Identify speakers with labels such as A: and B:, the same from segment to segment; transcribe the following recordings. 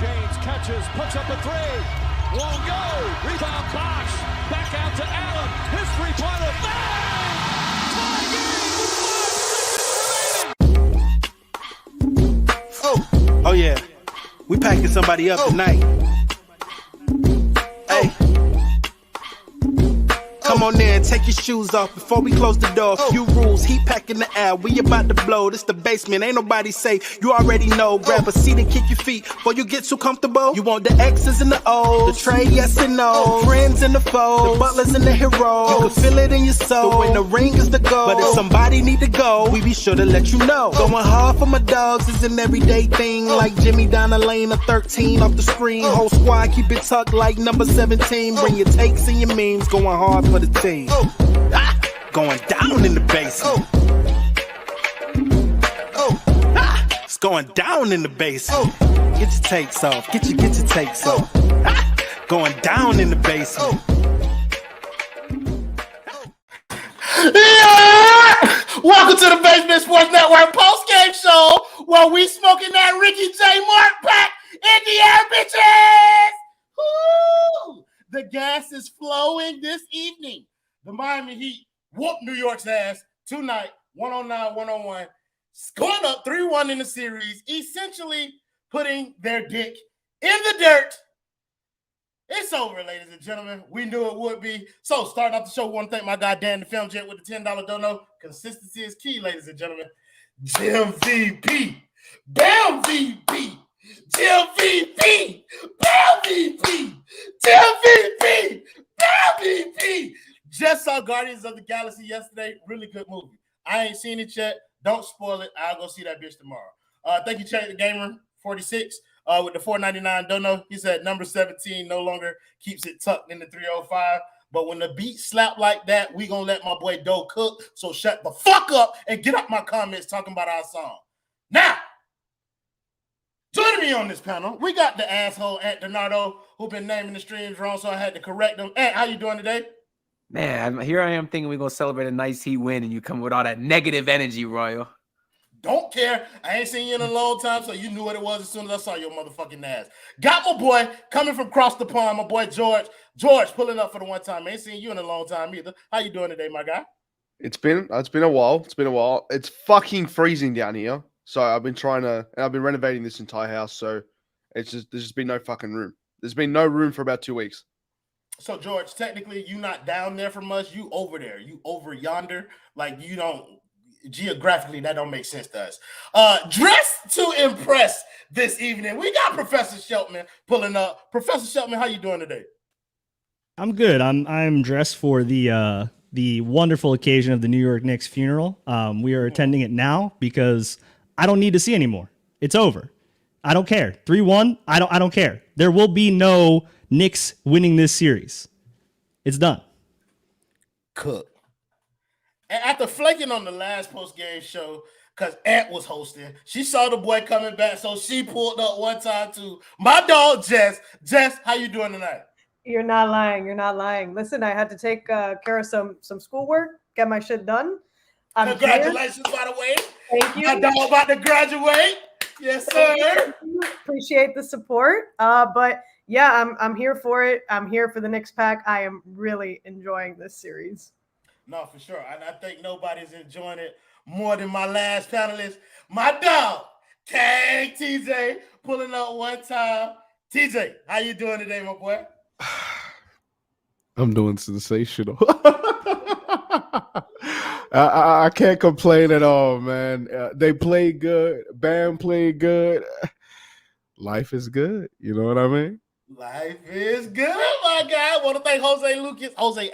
A: James catches, puts up a three. Won't go. Rebound Bosh. Back out to Allen. His three-pointer. Bang! Tie game with 5 seconds remaining.
B: Oh yeah. We packing somebody up tonight. Hey. Come on in, take your shoes off before we close the door. Few rules, heat packing the air, we about to blow. This the basement, ain't nobody safe, you already know. Grab a seat and kick your feet before you get too comfortable. You want the X's and the O's, the trade, yes and no. Friends and the foes, the butlers and the heroes. You can feel it in your soul, but when the ring is the goal. But if somebody need to go, we be sure to let you know. Going hard for my dogs is an everyday thing. Like Jimmy down the lane of 13 off the screen. Whole squad keep it tucked like number 17. Bring your takes and your memes, going hard for the team. Going down in the basement. It's going down in the basement. Get your takes off. Get your takes off. Going down in the basement.
C: Yeah! Welcome to the Basement Sports Network post-game show where we smoking that Ricky J. Mark pack in the air, bitches! Woo! The gas is flowing this evening. The Miami Heat whooped New York's ass tonight, 109-101, going up 3-1 in the series, essentially putting their dick in the dirt. It's over, ladies and gentlemen. We knew it would be. So, starting off the show, I want to thank my guy, Dan the Film Jet, with the $10 dono. Consistency is key, ladies and gentlemen. Jim VP. Bam VP. Jim VP. Bam VP. Jim VP. Bam VP. Just saw Guardians of the Galaxy yesterday. Really good movie. I ain't seen it yet. Don't spoil it. I'll go see that bitch tomorrow. Thank you, Chat the Gamer 46 with the $4.99 dono. He said number 17 no longer keeps it tucked in the 305. But when the beat slap like that, we gonna let my boy Doe cook. So shut the fuck up and get up my comments talking about our song. Now, joining me on this panel, we got the asshole Ant Donardo, who been naming the streams wrong, so I had to correct him. Ant, how you doing today?
D: Man, here I am thinking we're going to celebrate a nice Heat win, and you come with all that negative energy, Royal.
C: Don't care. I ain't seen you in a long time, so you knew what it was as soon as I saw your motherfucking ass. Got my boy coming from across the pond, my boy George. George pulling up for the one time. I ain't seen you in a long time either. How you doing today, my guy?
E: It's been a while. It's fucking freezing down here. So I've been renovating this entire house, so there's just been no fucking room. There's been no room for about 2 weeks.
C: So, George, technically, you not down there from us. You over there. You over yonder. Like, you don't, geographically, that don't make sense to us. Dressed to impress this evening, we got Professor Sheltman pulling up. Professor Sheltman, how you doing today?
F: I'm good. I'm dressed for the wonderful occasion of the New York Knicks funeral. We are attending it now because I don't need to see anymore. It's over. I don't care. 3-1, I don't care. There will be no Knicks winning this series. It's done.
C: Cook. And after flaking on the last post-game show, because Ant was hosting, she saw the boy coming back, so she pulled up one time too. My dog, Jess. Jess, how you doing tonight?
G: You're not lying. You're not lying. Listen, I had to take care of some schoolwork, get my shit done.
C: Congratulations, by the way.
G: Thank you.
C: My dog about to graduate. Yes, sir.
G: Appreciate the support. But yeah, I'm here for it. I'm here for the Knicks pack. I am really enjoying this series.
C: No, for sure. And I think nobody's enjoying it more than my last panelist, my dog, King TJ, pulling up one time. TJ, how you doing today, my boy?
E: I'm doing sensational. I can't complain at all, man. They played good. Bam played good. Life is good. You know what I mean?
C: Life is good, my guy. I want to thank Jose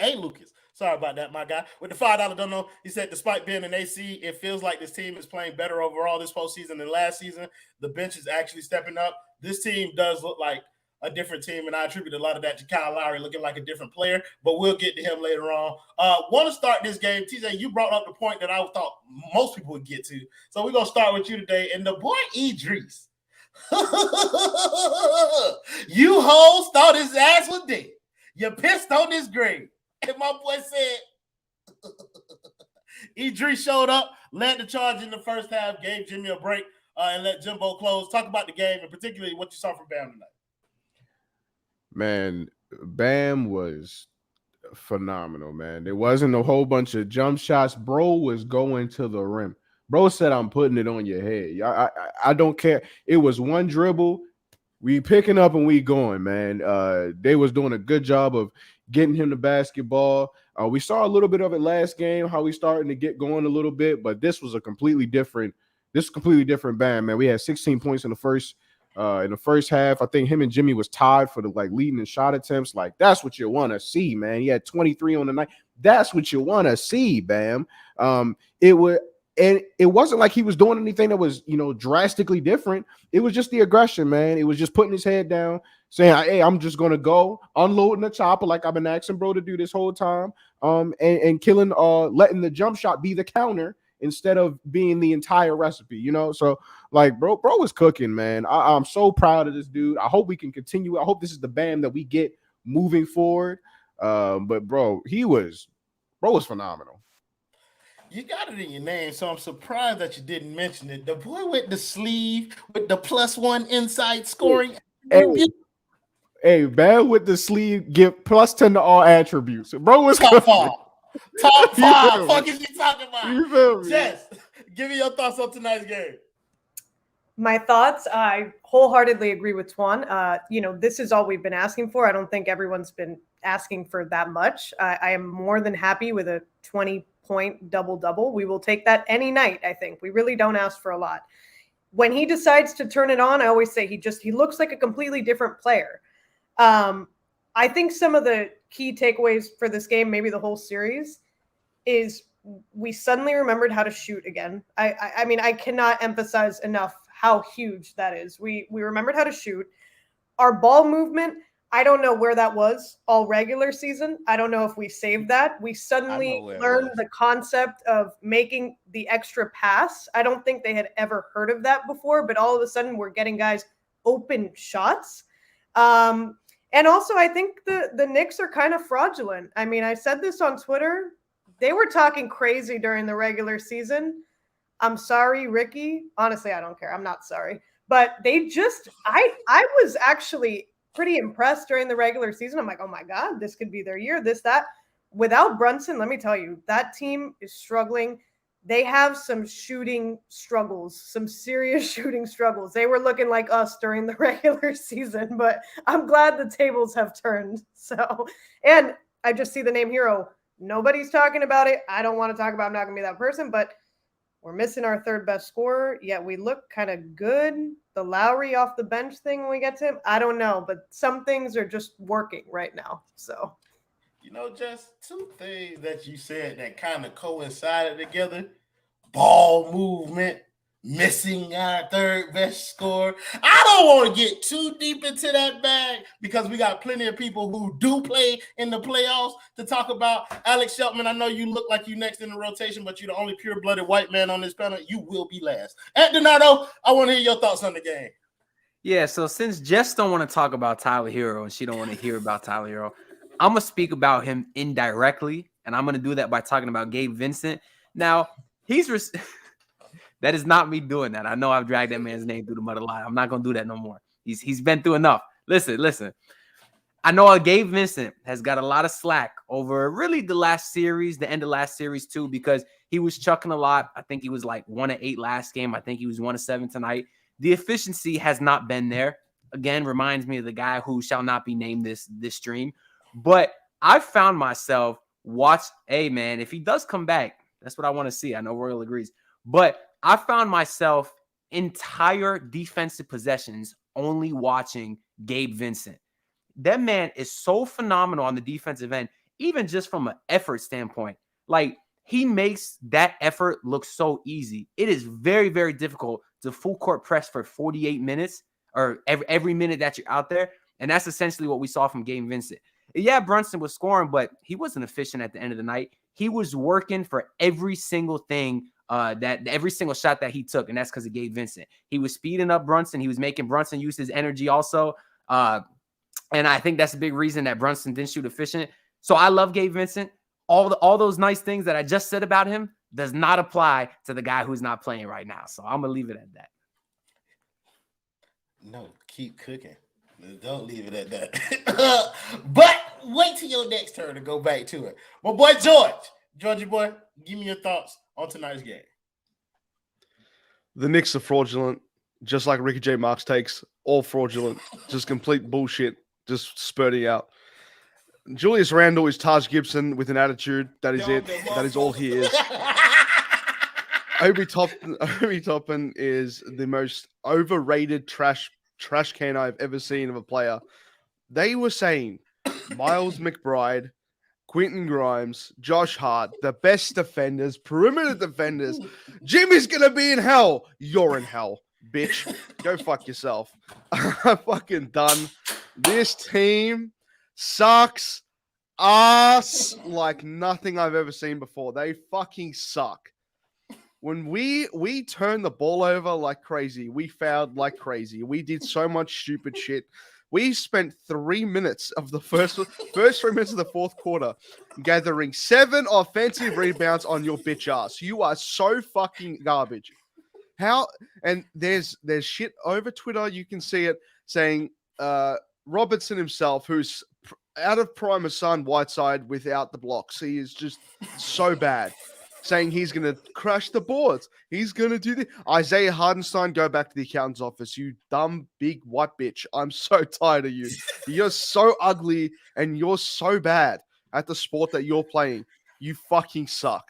C: A. Lucas. Sorry about that, my guy. With the $5 don't know, he said, despite being an AC, it feels like this team is playing better overall this postseason than last season. The bench is actually stepping up. This team does look like a different team, and I attribute a lot of that to Kyle Lowry looking like a different player, but we'll get to him later on. Want to start this game. TJ, you brought up the point that I thought most people would get to. So we're going to start with you today. And the boy Idris, you hoes thought his ass was dead. You pissed on his grave. And my boy said, Idris showed up, led the charge in the first half, gave Jimmy a break. and let Jimbo close. Talk about the game and particularly what you saw from Bam tonight.
H: Man, Bam was phenomenal, man. There wasn't a whole bunch of jump shots. Bro was going to the rim. Bro said, I'm putting it on your head. I don't care. It was one dribble. We picking up and we going, man. They was doing a good job of getting him the basketball. We saw a little bit of it last game, how we starting to get going a little bit, but this was a completely different Bam, man. We had 16 points in the first half. I think him and Jimmy was tied for the leading in shot attempts. Like, that's what you want to see, man. He had 23 on the night. That's what you want to see, Bam. It wasn't like he was doing anything that was, drastically different. It was just the aggression, man. It was just putting his head down, saying, hey, I'm just going to go unloading the chopper like I've been asking bro to do this whole time, and killing, letting the jump shot be the counter instead of being the entire recipe, So, bro was cooking, man. I'm so proud of this dude. I hope we can continue. I hope this is the Bam that we get moving forward. But bro was phenomenal.
C: You got it in your name, so I'm surprised that you didn't mention it. The boy with the sleeve, with the +1 inside scoring.
H: Hey, Bam with the sleeve, give +10 to all attributes. Bro was
C: top 5. Top 5. Fuck is you talking about?
H: You feel me?
C: Jess, give me your thoughts on tonight's game.
G: My thoughts, I wholeheartedly agree with Twan. This is all we've been asking for. I don't think everyone's been asking for that much. I am more than happy with a 20-point double-double. We will take that any night, I think. We really don't ask for a lot. When he decides to turn it on, I always say he looks like a completely different player. I think some of the key takeaways for this game, maybe the whole series, is we suddenly remembered how to shoot again. I mean, I cannot emphasize enough how huge that is. We remembered how to shoot. Our ball movement, I don't know where that was all regular season. I don't know if we saved that. We suddenly learned the concept of making the extra pass. I don't think they had ever heard of that before, but all of a sudden we're getting guys open shots. And also I think the Knicks are kind of fraudulent. I mean, I said this on Twitter. They were talking crazy during the regular season. I'm sorry, Ricky. Honestly, I don't care. I'm not sorry. But they just, I was actually pretty impressed during the regular season. I'm like, oh my God, this could be their year, this, that. Without Brunson, let me tell you, that team is struggling. They have some shooting struggles, some serious shooting struggles. They were looking like us during the regular season, but I'm glad the tables have turned. So, and I just see the name Herro. Nobody's talking about it. I don't want to talk about it. I'm not going to be that person, but we're missing our third best scorer, yet we look kind of good. The Lowry off the bench thing when we get to him, I don't know, but some things are just working right now. So,
C: just two things that you said that kind of coincided together. Ball movement, missing our third best scorer. I don't want to get too deep into that bag because we got plenty of people who do play in the playoffs to talk about. Alex Sheltman, I know you look like you next in the rotation, but you're the only pure-blooded white man on this panel. You will be last. At Donato, I want to hear your thoughts on the game.
D: Yeah, so since Jess don't want to talk about Tyler Herro and she don't want to hear about Tyler Herro, I'm going to speak about him indirectly, and I'm going to do that by talking about Gabe Vincent. Now, that is not me doing that. I know I've dragged that man's name through the mud a lot. I'm not going to do that no more. He's been through enough. Listen. I know Gabe Vincent has got a lot of slack over really the last series, the end of last series too, because he was chucking a lot. I think he was like 1 of 8 last game. I think he was 1 of 7 tonight. The efficiency has not been there. Again, reminds me of the guy who shall not be named this stream. But I found myself hey man, if he does come back, that's what I want to see. I know Royal agrees. But I found myself entire defensive possessions only watching Gabe Vincent. That man is so phenomenal on the defensive end, even just from an effort standpoint. Like, he makes that effort look so easy. It is very, very difficult to full court press for 48 minutes or every minute that you're out there. And that's essentially what we saw from Gabe Vincent. Yeah, Brunson was scoring, but he wasn't efficient at the end of the night. He was working for every single thing, every single shot that he took, and that's because of Gabe Vincent. He was speeding up Brunson. He was making Brunson use his energy also. And I think that's a big reason that Brunson didn't shoot efficient. So I love Gabe Vincent. All those nice things that I just said about him does not apply to the guy who's not playing right now. So I'm going to leave it at that.
C: No, keep cooking. Don't leave it at that. But wait till your next turn to go back to it. My boy Georgie boy, give me your thoughts on tonight's game.
E: The Knicks are fraudulent, just like Ricky J. Marks takes. All fraudulent, just complete bullshit, just spurting out. Julius Randle is Taj Gibson with an attitude. That is it. That is all he is. Obi Toppin is the most overrated trash can I've ever seen of a player. They were saying Miles McBride, Quentin Grimes, Josh Hart, the best defenders, perimeter defenders. Jimmy's gonna be in hell. You're in hell, bitch. Go fuck yourself. I'm fucking done. This team sucks ass like nothing I've ever seen before. They fucking suck. When we turned the ball over like crazy, we fouled like crazy. We did so much stupid shit. We spent 3 minutes of the first 3 minutes of the fourth quarter gathering 7 offensive rebounds on your bitch ass. You are so fucking garbage. How? And there's shit over Twitter. You can see it saying Robertson himself, who's out of prime Hassan Whiteside without the blocks. He is just so bad. Saying he's going to crash the boards. He's going to do this. Isaiah Hardenstein, go back to the accountant's office. You dumb, big, white bitch. I'm so tired of you. You're so ugly and you're so bad at the sport that you're playing. You fucking suck.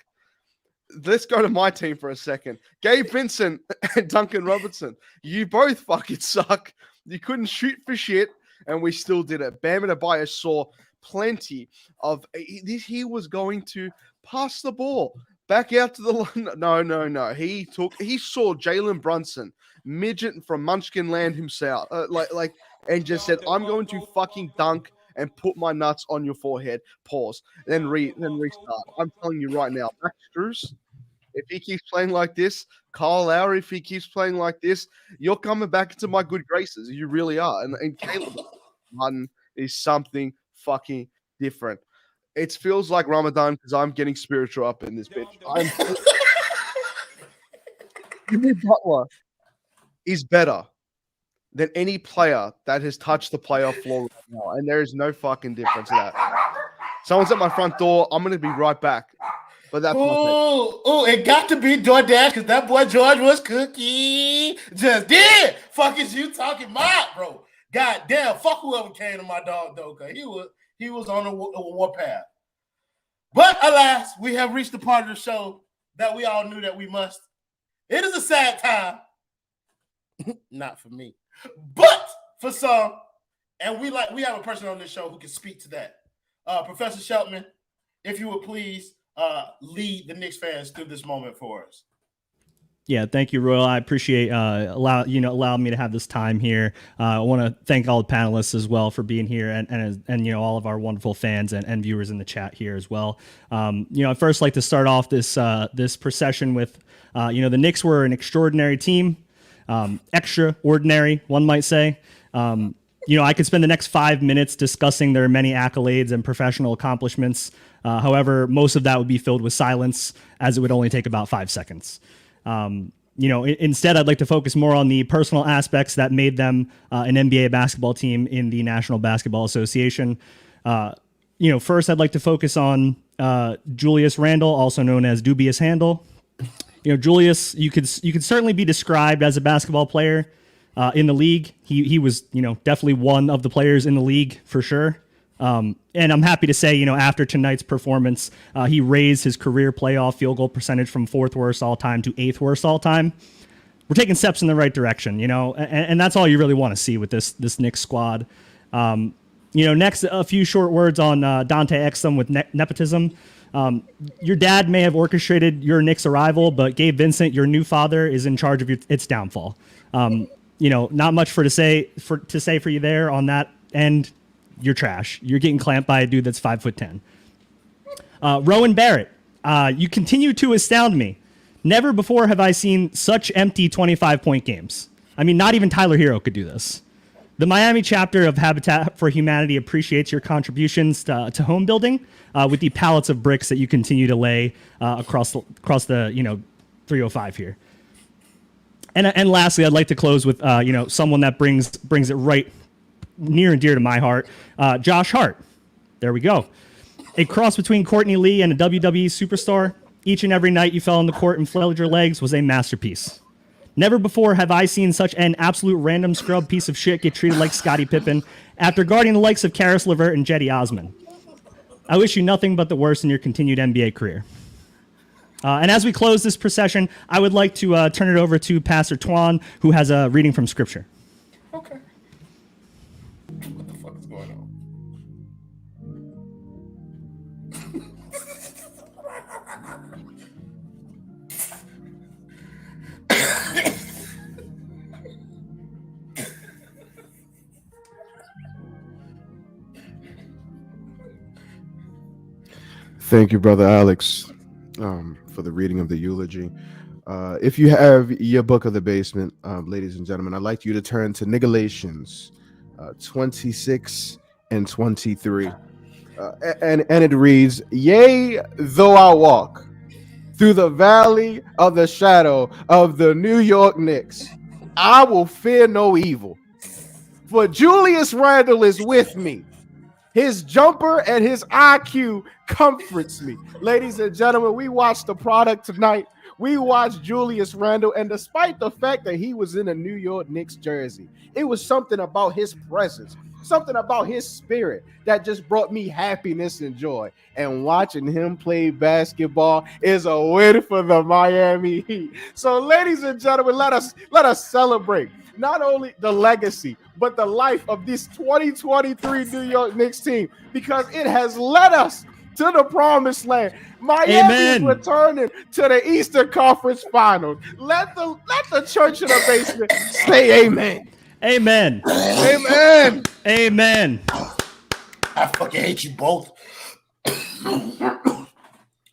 E: Let's go to my team for a second. Gabe Vincent and Duncan Robinson. You both fucking suck. You couldn't shoot for shit, and we still did it. Bam Adebayo saw plenty of... He was going to pass the ball back out to the line. No. He saw Jalen Brunson, midget from Munchkin Land himself, and just said, "I'm going to fucking dunk and put my nuts on your forehead." Pause. Then restart. I'm telling you right now, Max Strus, if he keeps playing like this, Kyle Lowry, if he keeps playing like this, you're coming back into my good graces. You really are. And Caleb Martin is something fucking different. It feels like Ramadan because I'm getting spiritual up in this bitch. Jimmy Butler is better than any player that has touched the playoff floor right now, and there is no fucking difference in that. Someone's at my front door. I'm going to be right back. But that's
C: it got to be DoorDash because that boy George was cookie. Just did. Fuck is you talking about, bro? God damn. Fuck whoever came to my dog, though, because he was on a warpath. But alas, we have reached the part of the show that we all knew that we must. It is a sad time. Not for me, but for some. And we have a person on this show who can speak to that. Professor Sheltman, if you would please lead the Knicks fans through this moment for us.
F: Yeah, thank you, Royal. I appreciate allowing me to have this time here. I want to thank all the panelists as well for being here, and all of our wonderful fans and viewers in the chat here as well. I'd first like to start off this procession with, the Knicks were an extraordinary team, extraordinary, one might say. I could spend the next 5 minutes discussing their many accolades and professional accomplishments. However, most of that would be filled with silence, as it would only take about 5 seconds. Instead, I'd like to focus more on the personal aspects that made them an NBA basketball team in the National Basketball Association. First, I'd like to focus on Julius Randle, also known as Dubious Handle. Julius, you could certainly be described as a basketball player in the league. He was, definitely one of the players in the league for sure. And I'm happy to say, after tonight's performance, he raised his career playoff field goal percentage from 4th worst all time to 8th worst all time. We're taking steps in the right direction, and that's all you really want to see with this Knicks squad. Next, a few short words on Dante Exum with nepotism. Your dad may have orchestrated your Knicks arrival, but Gabe Vincent, your new father, is in charge of its downfall. Not much to say for you there on that end. You're trash. You're getting clamped by a dude that's 5'10". Rowan Barrett, you continue to astound me. Never before have I seen such empty 25-point games. I mean, not even Tyler Herro could do this. The Miami chapter of Habitat for Humanity appreciates your contributions to home building with the pallets of bricks that you continue to lay across the 305 here. And lastly, I'd like to close with someone that brings it right near and dear to my heart, Josh Hart. There we go. A cross between Courtney Lee and a WWE superstar. Each and every night you fell on the court and flailed your legs was a masterpiece. Never before have I seen such an absolute random scrub piece of shit get treated like Scottie Pippen after guarding the likes of Karis LeVert and Jetty Osman. I wish you nothing but the worst in your continued NBA career. And as we close this procession, I would like to turn it over to Pastor Twan, who has a reading from Scripture.
C: Okay. What the fuck is going on?
H: Thank you, Brother Alex, for the reading of the eulogy. If you have your book of the basement, ladies and gentlemen, I'd like you to turn to Galatians 26 and 23. And it reads, "Yea, though I walk through the valley of the shadow of the New York Knicks, I will fear no evil. For Julius Randle is with me. His jumper and his IQ comforts me." Ladies and gentlemen, we watched the product tonight. We watched Julius Randle, and despite the fact that he was in a New York Knicks jersey, it was something about his presence, something about his spirit that just brought me happiness and joy. And watching him play basketball is a win for the Miami Heat. So, ladies and gentlemen, let us celebrate not only the legacy, but the life of this 2023 New York Knicks team, because it has led us to the promised land. Miami is returning to the Eastern Conference Finals. Let the church in the basement say amen.
F: Amen.
H: Amen.
F: Amen.
C: I fucking hate you both.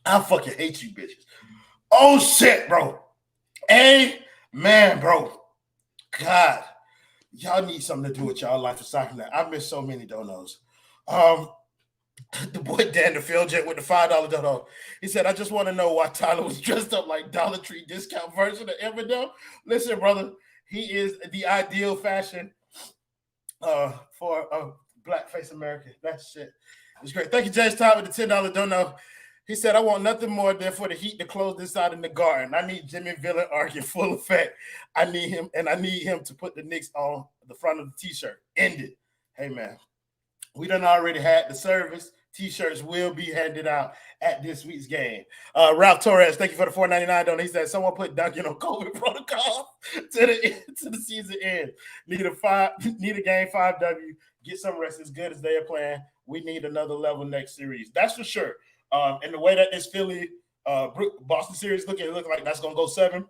C: I fucking hate you bitches. Oh shit, bro. Amen, bro. God, y'all need something to do with y'all life for soccer now. I miss so many donos. The boy Dan the Field Jet with the $5 dono. He said, "I just want to know why Tyler was dressed up like Dollar Tree discount version of Eminem." Listen, brother, he is the ideal fashion for blackface American. That shit is great. Thank you, James Todd, with the $10 dono. He said, "I want nothing more than for the Heat to close this out in the Garden. I need Jimmy Villain arc in full effect. I need him to put the Knicks on the front of the t-shirt. End it." Hey, man, we done already had the service. T-shirts will be handed out at this week's game. Ralph Torres, thank you for the $4.99 donation. He said, "Someone put Duncan on COVID protocol to the season end. Need a game 5W. Get some rest as good as they are playing. We need another level next series." That's for sure. And the way that this Philly Boston series looking like that's gonna go 7.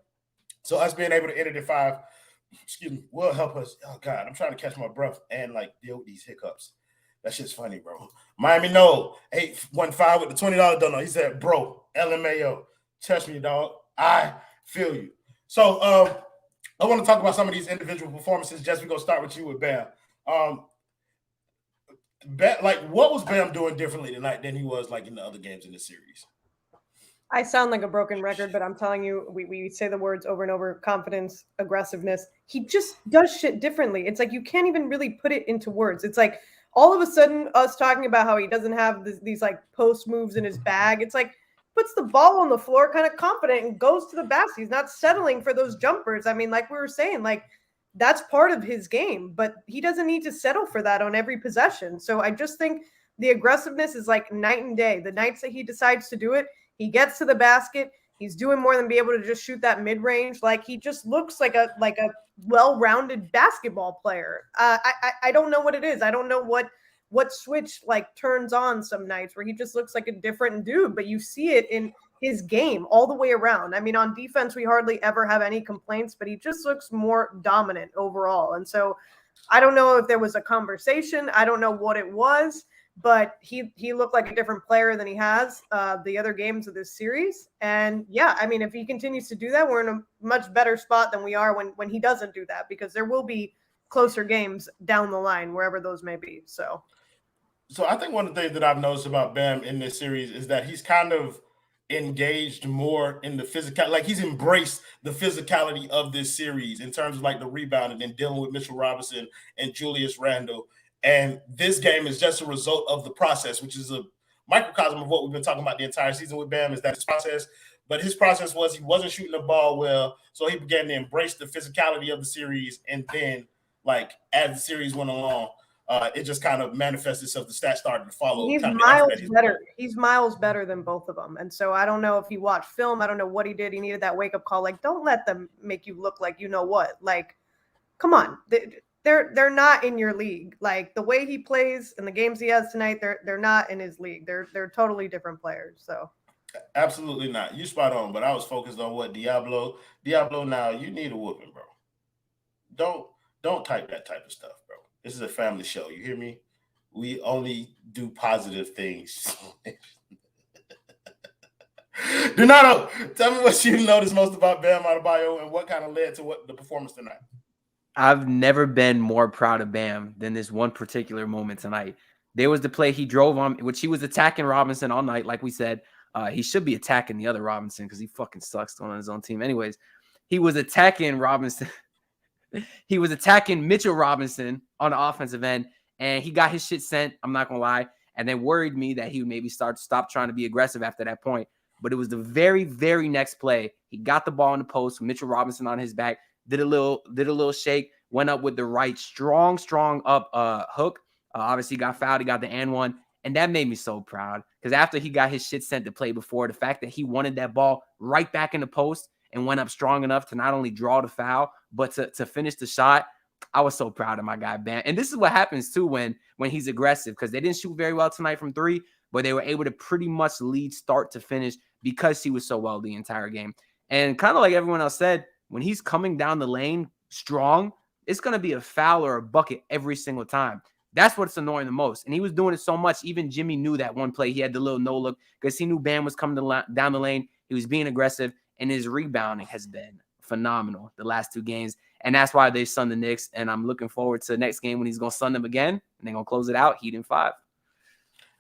C: So us being able to end it at 5, will help us. Oh God, I'm trying to catch my breath and like deal with these hiccups. That shit's funny, bro. Miami No 815 with the $20 dono. He said, "Bro, LMAO, touch me, dog. I feel you." So I want to talk about some of these individual performances. Jess, we're gonna start with you with Bam. What was Bam doing differently tonight than he was like in the other games in the series?
G: I sound like a broken record, but I'm telling you, we say the words over and over: confidence, aggressiveness. He just does shit differently. It's like you can't even really put it into words. It's like all of a sudden us talking about how he doesn't have these like post moves in his bag. It's like puts the ball on the floor kind of confident and goes to the basket. He's not settling for those jumpers. I mean, like we were saying, like that's part of his game, but he doesn't need to settle for that on every possession. So I just think the aggressiveness is like night and day. The nights that he decides to do it, he gets to the basket. He's doing more than be able to just shoot that mid-range. Like he just looks like a well-rounded basketball player. I don't know what it is. I don't know what switch like turns on some nights where he just looks like a different dude, but you see it in his game all the way around. I mean, on defense, we hardly ever have any complaints, but he just looks more dominant overall. And so I don't know if there was a conversation. I don't know what it was, but he looked like a different player than he has the other games of this series. And yeah, I mean, if he continues to do that, we're in a much better spot than we are when he doesn't do that, because there will be closer games down the line, wherever those may be. So
C: I think one of the things that I've noticed about Bam in this series is that he's kind of engaged more in the physical, like he's embraced the physicality of this series in terms of like the rebounding and dealing with Mitchell Robinson and Julius Randle. And this game is just a result of the process, which is a microcosm of what we've been talking about the entire season with Bam, is that his process. But his process was he wasn't shooting the ball well, so he began to embrace the physicality of the series. And then, like, as the series went along, it just kind of manifested itself. The stats started to follow.
G: He's miles better. He's miles better than both of them. And so I don't know if he watched film. I don't know what he did. He needed that wake-up call. Like, don't let them make you look like you know what. Like, come on. They're not in your league. Like, the way he plays and the games he has tonight, they're not in his league. They're totally different players. So
C: absolutely not. You spot on, but I was focused on what Diablo, now you need a whooping, bro. Don't type that type of stuff, bro. This is a family show. You hear me? We only do positive things. Donato, tell me what you noticed most about Bam Adebayo and what kind of led to what the performance tonight.
D: I've never been more proud of Bam than this one particular moment tonight. There was the play he drove on, which he was attacking Robinson all night, like we said. He should be attacking the other Robinson because he fucking sucks on his own team. Anyways, he was attacking Robinson. He was attacking Mitchell Robinson on the offensive end, and he got his shit sent. I'm not going to lie. And then worried me that he would maybe stop trying to be aggressive after that point. But it was the very, very next play. He got the ball in the post, Mitchell Robinson on his back, did a little shake, went up with the right strong up hook. Obviously got fouled. He got the and one. And that made me so proud because after he got his shit sent to play before, the fact that he wanted that ball right back in the post and went up strong enough to not only draw the foul, but to finish the shot, I was so proud of my guy, Bam. And this is what happens, too, when he's aggressive because they didn't shoot very well tonight from three, but they were able to pretty much lead start to finish because he was so well the entire game. And kind of like everyone else said, when he's coming down the lane strong, it's going to be a foul or a bucket every single time. That's what's annoying the most. And he was doing it so much. Even Jimmy knew that one play. He had the little no look because he knew Bam was coming down the lane. He was being aggressive, and his rebounding has been phenomenal the last two games. And that's why they sun the Knicks. And I'm looking forward to the next game when he's going to sun them again, and they're going to close it out, Heat in 5.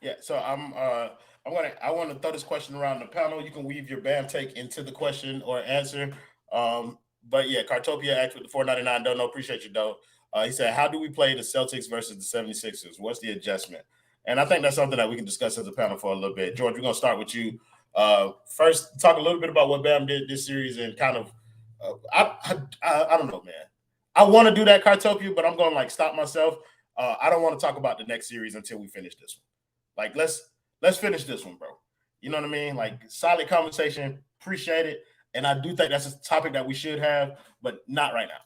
C: Yeah, so I want to throw this question around the panel. You can weave your Bam take into the question or answer. But yeah, Cartopia asked with the $4.99. Don't know. Appreciate you, though. He said, how do we play the Celtics versus the 76ers? What's the adjustment? And I think that's something that we can discuss as a panel for a little bit. George, we're going to start with you. First, talk a little bit about what Bam did this series and kind of, I don't know, man. I want to do that, Cartopia, but I'm going to, like, stop myself. I don't want to talk about the next series until we finish this one. Like, let's finish this one, bro. You know what I mean? Like, solid conversation. Appreciate it. And I do think that's a topic that we should have, but not right now.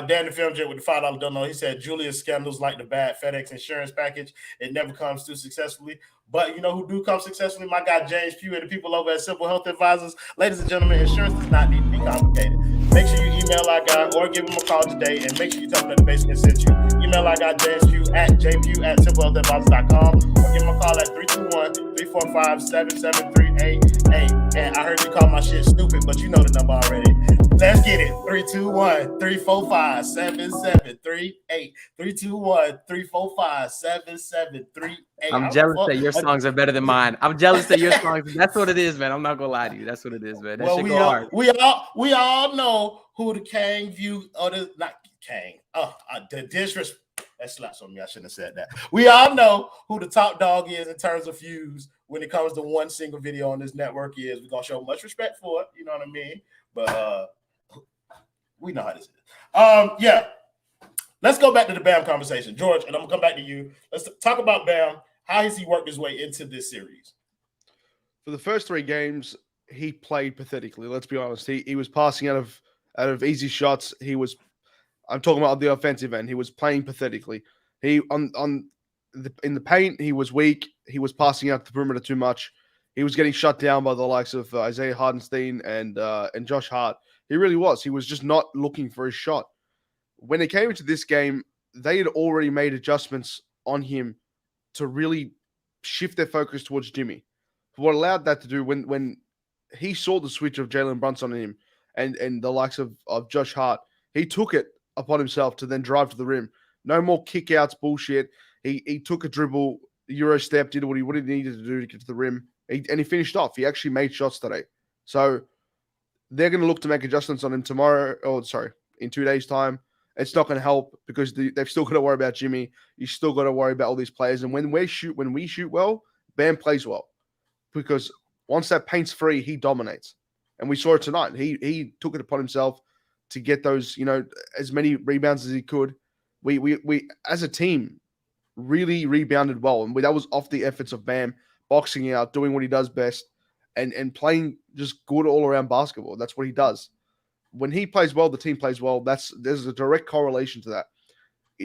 C: Dan the Film Jet with the $5 don't know. He said Julius scandals like the bad FedEx insurance package. It never comes through successfully. But you know who do come successfully? My guy James Pugh and the people over at Simple Health Advisors. Ladies and gentlemen, insurance does not need to be complicated. Make sure you email our guy or give him a call today, and make sure you tell him that the basement sent you. Email our guy James Pugh at jpugh@simplehealthadvisors.com or give him a call at 321-345-7738. And I heard you call my shit stupid, but you know the number already. Let's get it. 321-345-7738. 321-345-7738.
D: I'm jealous that your songs are better than mine. I'm jealous that your songs. That's what it is, man. I'm not gonna lie to you. That's what it is, man. That shit go hard.
C: We all know who the Kang view or the not Kang. The disrespect. That slaps on me. I shouldn't have said that. We all know who the top dog is in terms of views when it comes to one single video on this network is. We're gonna show much respect for it. You know what I mean? But we know how this is. Yeah. Let's go back to the Bam conversation. George, and I'm gonna come back to you. Let's talk about Bam. How has he worked his way into this series?
E: For the first three games, he played pathetically. Let's be honest. He was passing out of easy shots. I'm talking about the offensive end. He was playing pathetically. In the paint, he was weak. He was passing out the perimeter too much. He was getting shut down by the likes of Isaiah Hardenstein and Josh Hart. He really was. He was just not looking for his shot. When it came into this game, they had already made adjustments on him to really shift their focus towards Jimmy. What allowed that to do when he saw the switch of Jalen Brunson on him and the likes of Josh Hart, he took it upon himself to then drive to the rim. No more kickouts bullshit. He took a dribble, Euro step, did what he needed to do to get to the rim and he finished off. He actually made shots today. So they're going to look to make adjustments on him in 2 days' time. It's not going to help because they've still got to worry about Jimmy. You still got to worry about all these players. And when we shoot well, Bam plays well because once that paint's free, he dominates. And we saw it tonight. He took it upon himself to get those, as many rebounds as he could. We as a team really rebounded well, and that was off the efforts of Bam boxing out, doing what he does best, and playing just good all around basketball. That's what he does. When he plays well, the team plays well. There's a direct correlation to that.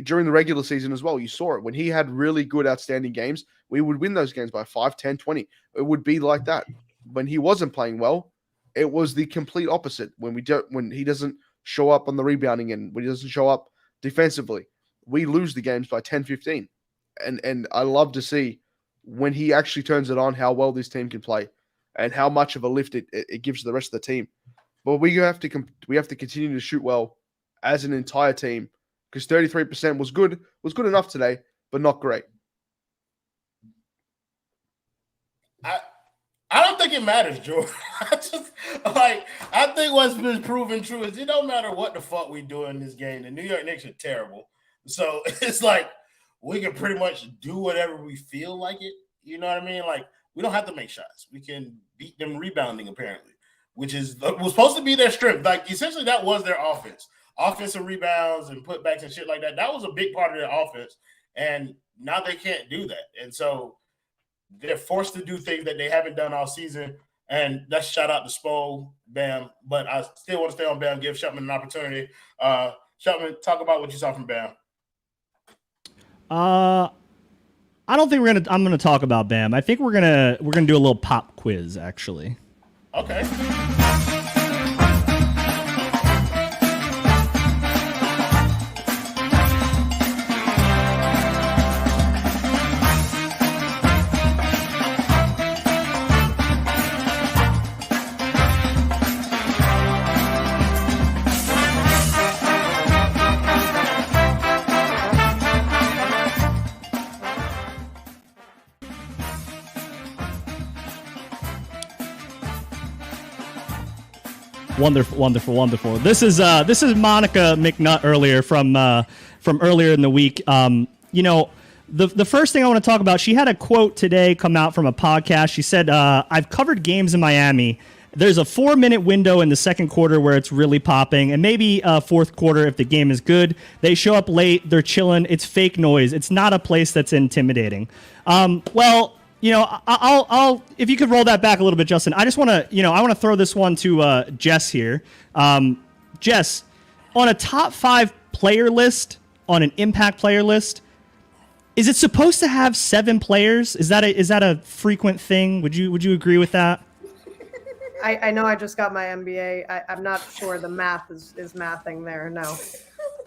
E: During the regular season as well, you saw it. When he had really good, outstanding games, we would win those games by 5, 10, 20. It would be like that. When he wasn't playing well, it was the complete opposite. When he doesn't show up on the rebounding end, when he doesn't show up defensively, we lose the games by 10, 15. And I love to see when he actually turns it on, how well this team can play and how much of a lift it gives to the rest of the team. But we have to continue to shoot well as an entire team because 33% was good enough today, but not great.
C: I don't think it matters, George. I think what's been proven true is it don't matter what the fuck we do in this game. The New York Knicks are terrible. So it's like we can pretty much do whatever we feel like it. You know what I mean? Like we don't have to make shots. We can beat them rebounding, apparently, which was supposed to be their strength. Like essentially that was their offense. Offensive rebounds and putbacks and shit like that. That was a big part of their offense. And now they can't do that. And so they're forced to do things that they haven't done all season. And that's shout out to Spo, Bam. But I still want to stay on Bam, give Shelton an opportunity. Shelton, talk about what you saw from Bam.
F: I don't think I'm gonna talk about Bam. I think we're gonna do a little pop quiz, actually.
C: Okay.
F: Wonderful. This is Monica McNutt earlier from earlier in the week. The first thing I want to talk about, she had a quote today come out from a podcast. She said, I've covered games in Miami. There's a 4-minute window in the second quarter where it's really popping, and maybe fourth quarter if the game is good. They show up late, they're chilling. It's fake noise. It's not a place that's intimidating. I'll if you could roll that back a little bit, Justin. I just want to, I want to throw this one to Jess here. Jess, on a top 5 player list, on an impact player list, is it supposed to have 7 players? Is that a frequent thing? Would you agree with that?
G: I know I just got my MBA. I'm not sure the math is mathing there. No.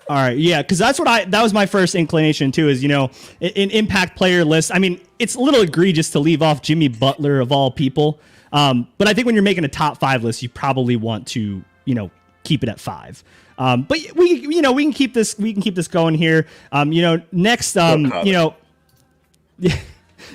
F: All right, yeah, because that was my first inclination too. Is an impact player list. I mean, it's a little egregious to leave off Jimmy Butler of all people, but I think when you're making a top 5 list, you probably want to keep it at 5. But we can keep this going here. Next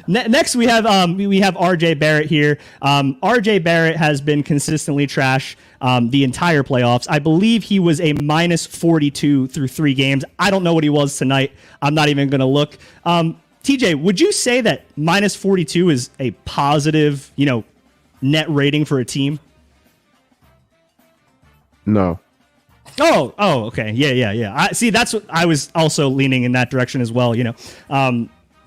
F: Next, we have RJ Barrett here. RJ Barrett has been consistently trash the entire playoffs. I believe he was a minus 42 through 3 games. I don't know what he was tonight. I'm not even going to look. TJ, would you say that minus 42 is a positive, net rating for a team?
H: No.
F: Oh, okay. Yeah. See, that's what I was also leaning in that direction as well.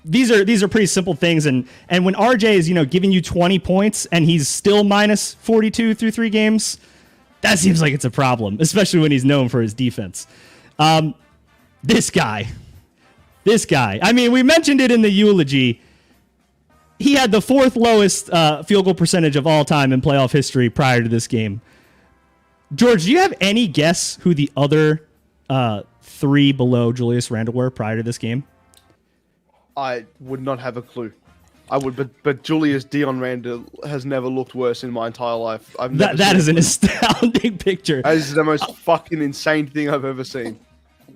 F: These are pretty simple things, and when RJ is giving you 20 points and he's still minus 42 through 3 games, that seems like it's a problem, especially when he's known for his defense. This guy. I mean, we mentioned it in the eulogy. He had the 4th lowest field goal percentage of all time in playoff history prior to this game. George, do you have any guess who the other 3 below Julius Randle were prior to this game?
E: I would not have a clue. I would, but Julius Dion Randle has never looked worse in my entire life.
F: That is an astounding picture.
E: That is the most fucking insane thing I've ever seen.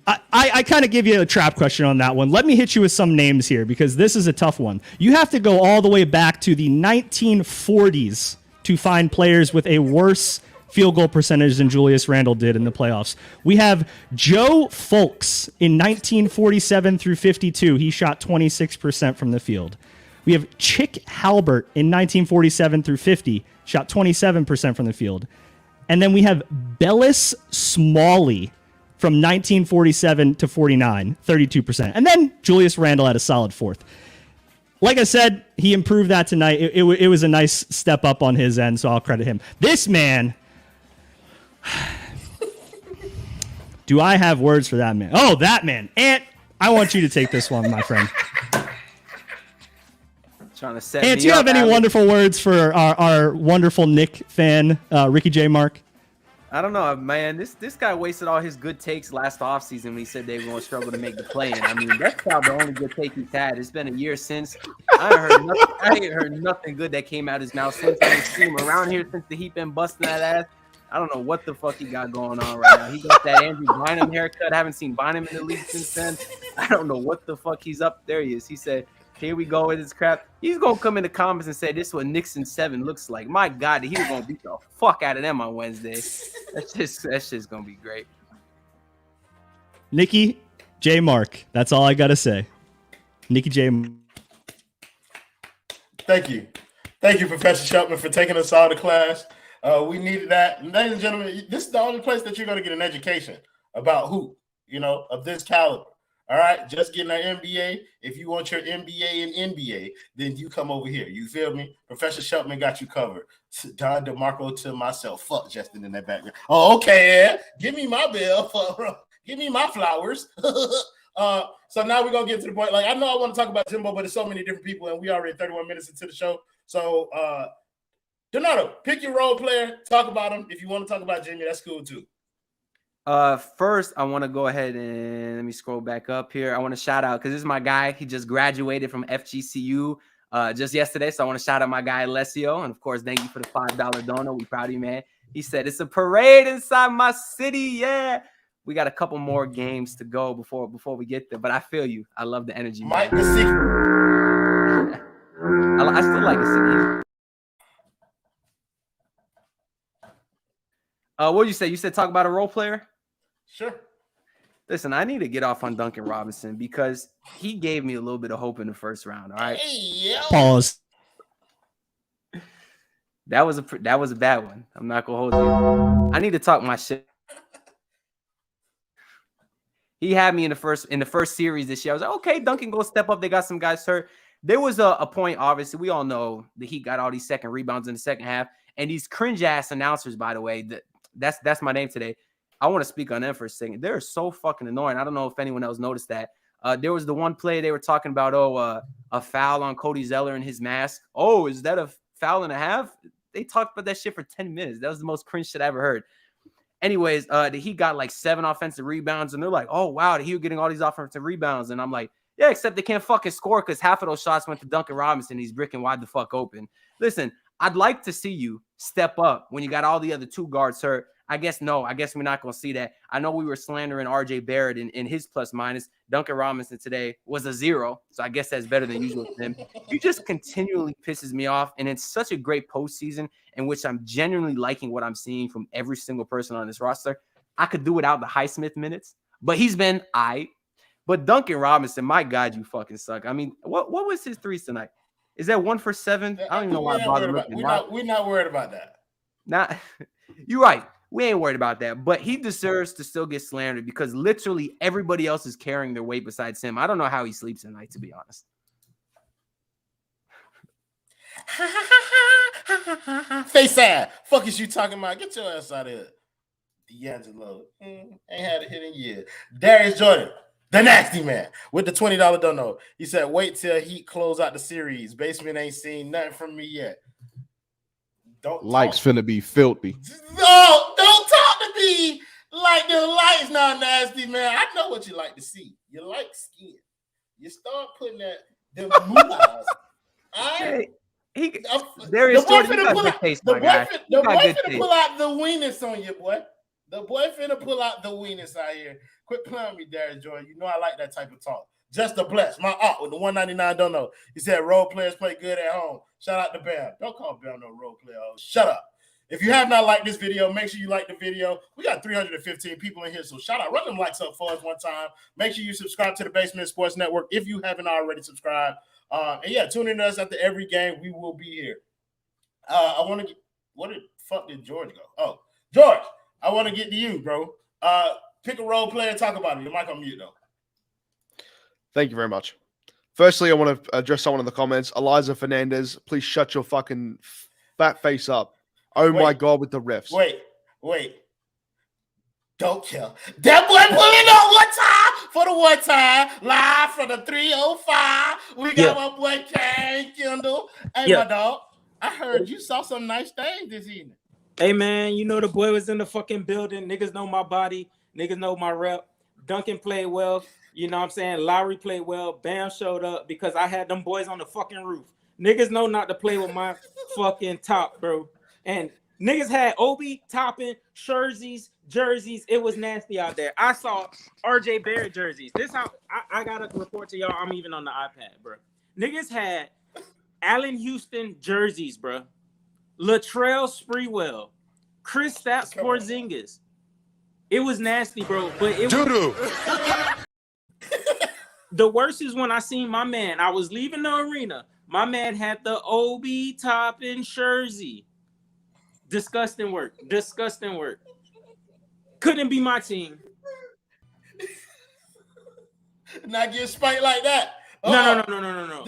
F: I kind of give you a trap question on that one. Let me hit you with some names here because this is a tough one. You have to go all the way back to the 1940s to find players with a worse field goal percentage than Julius Randle did in the playoffs. We have Joe Fulks in 1947 through 52. He shot 26% from the field. We have Chick Halbert in 1947 through 50, shot 27% from the field. And then we have Bellis Smalley from 1947 to 49, 32%. And then Julius Randle had a solid fourth. Like I said, he improved that tonight. It was a nice step up on his end, so I'll credit him. This man, do I have words for that man? Oh, that man. Ant, I want you to take this one, my friend.
D: Trying to set
F: Ant, do you have any wonderful words for our wonderful Nick fan, Ricky J. Mark?
D: I don't know, man. This guy wasted all his good takes last offseason when he said they were going to struggle to make the play-in. I mean, that's probably the only good take he's had. It's been a year since. I ain't heard nothing good that came out his mouth since. I ain't seen him around here since the Heat been busting that ass. I don't know what the fuck he got going on right now. He got that Andrew Bynum haircut. I haven't seen Bynum in the league since then. I don't know what the fuck he's up. There he is. He said, here we go with his crap. He's going to come in the comments and say, this is what Knicks in 7 looks like. My God, he's going to beat the fuck out of them on Wednesday. That's just going to be great.
F: Nikki J. Mark. That's all I got to say. Nikki J.
C: Thank you. Thank you, Professor Sheltman, for taking us all to class. We needed that. And ladies and gentlemen, this is the only place that you're going to get an education about hoop, of this caliber. All right, just getting an MBA. If you want your MBA and NBA, then you come over here. You feel me? Professor Sheltman got you covered. Don DeMarco to myself. Fuck Justin in that background. Oh, okay, yeah. Give me my bill. Give me my flowers. So now we're going to get to the point. Like, I know I want to talk about Jimbo, but there's so many different people, and we already 31 minutes into the show. So, Donato, pick your role player. Talk about him. If you want to talk about Jimmy, that's cool too.
D: First, I want to go ahead and let me scroll back up here. I want to shout out because this is my guy. He just graduated from FGCU just yesterday. So I want to shout out my guy, Alessio. And of course, thank you for the $5 donor. We proud of you, man. He said, it's a parade inside my city. Yeah. We got a couple more games to go before we get there. But I feel you. I love the energy.
C: Mike the secret.
D: I still like it. What did you say? You said talk about a role player?
C: Sure.
D: Listen, I need to get off on Duncan Robinson because he gave me a little bit of hope in the first round. All right.
F: Pause.
D: That was a bad one. I'm not gonna hold you. I need to talk my shit. He had me in the first series this year. I was like, okay, Duncan go step up. They got some guys hurt. There was a point, obviously, we all know the Heat got all these second rebounds in the second half. And these cringe ass announcers, by the way, that's my name today. I want to speak on them for a second. They're so fucking annoying. I don't know if anyone else noticed that. There was the one play they were talking about, a foul on Cody Zeller and his mask. Oh, is that a foul and a half? They talked about that shit for 10 minutes. That was the most cringe shit I ever heard. Anyways, he got like 7 offensive rebounds, and they're like, oh, wow, he was getting all these offensive rebounds. And I'm like, yeah, except they can't fucking score because half of those shots went to Duncan Robinson. He's bricking wide the fuck open. Listen, I'd like to see you step up when you got all the other 2 guards hurt. I guess no. I guess we're not going to see that. I know we were slandering RJ Barrett in his plus minus. Duncan Robinson today was a 0, so I guess that's better than usual for him. He just continually pisses me off, and it's such a great postseason in which I'm genuinely liking what I'm seeing from every single person on this roster. I could do without the Highsmith minutes, but he's been aight. But Duncan Robinson, my God, you fucking suck. I mean, what was his threes tonight? Is that 1 for 7? I don't even know why I bothered looking.
C: We're not worried about that.
D: You're right. We ain't worried about that. But he deserves to still get slandered because literally everybody else is carrying their weight besides him. I don't know how he sleeps at night, to be honest.
C: Face sad. Fuck is you talking about? Get your ass out of here. D'Angelo. Ain't had a hit in years. Darius Jordan. The nasty man with the $20 dono. He said, wait till Heat close out the series. Basement ain't seen nothing from me yet.
H: Likes finna be filthy.
C: No, don't talk to me like the lights not nasty, man. I know what you like to see. You like skin. You start putting them moolah. The boy finna pull out the weenus on you, boy. The boy finna pull out the weenus out here. Quit playing me, Darius Jordan. You know I like that type of talk. Just the bless. My aunt with the 199 don't know. He said role players play good at home. Shout out to Bam. Don't call Bam no role player. Shut up. If you have not liked this video, make sure you like the video. We got 315 people in here, so shout out. Run them likes up for us one time. Make sure you subscribe to the Basement Sports Network if you haven't already subscribed. And yeah, tune in to us after every game. We will be here. I want to get – what the fuck did George go? Oh, George, I want to get to you, bro. Pick a role player and talk about it. Your mic on mute, though.
E: Thank you very much. Firstly, I want to address someone in the comments. Eliza Fernandez, please shut your fucking fat face up. Oh my God, with the refs.
C: Wait. Don't kill. That boy pulling on one time for the one time. Live from the 305. We got my boy Cain Kendall. Hey, my dog. I heard you saw some nice things this evening.
I: Hey, man, you know the boy was in the fucking building. Niggas know my body. Niggas know my rep. Duncan played well. You know what I'm saying? Lowry played well. Bam showed up because I had them boys on the fucking roof. Niggas know not to play with my fucking top, bro. And niggas had Obi, Toppin, jerseys. It was nasty out there. I saw RJ Barrett jerseys. This how I got to report to y'all. I'm even on the iPad, bro. Niggas had Allen Houston jerseys, bro. Latrell Sprewell, Kristaps Porzingis. It was nasty, bro. But it was the worst is when I seen my man. I was leaving the arena. My man had the Obi Toppin jersey. Disgusting work. Couldn't be my team.
C: Not get spiked like that.
I: No.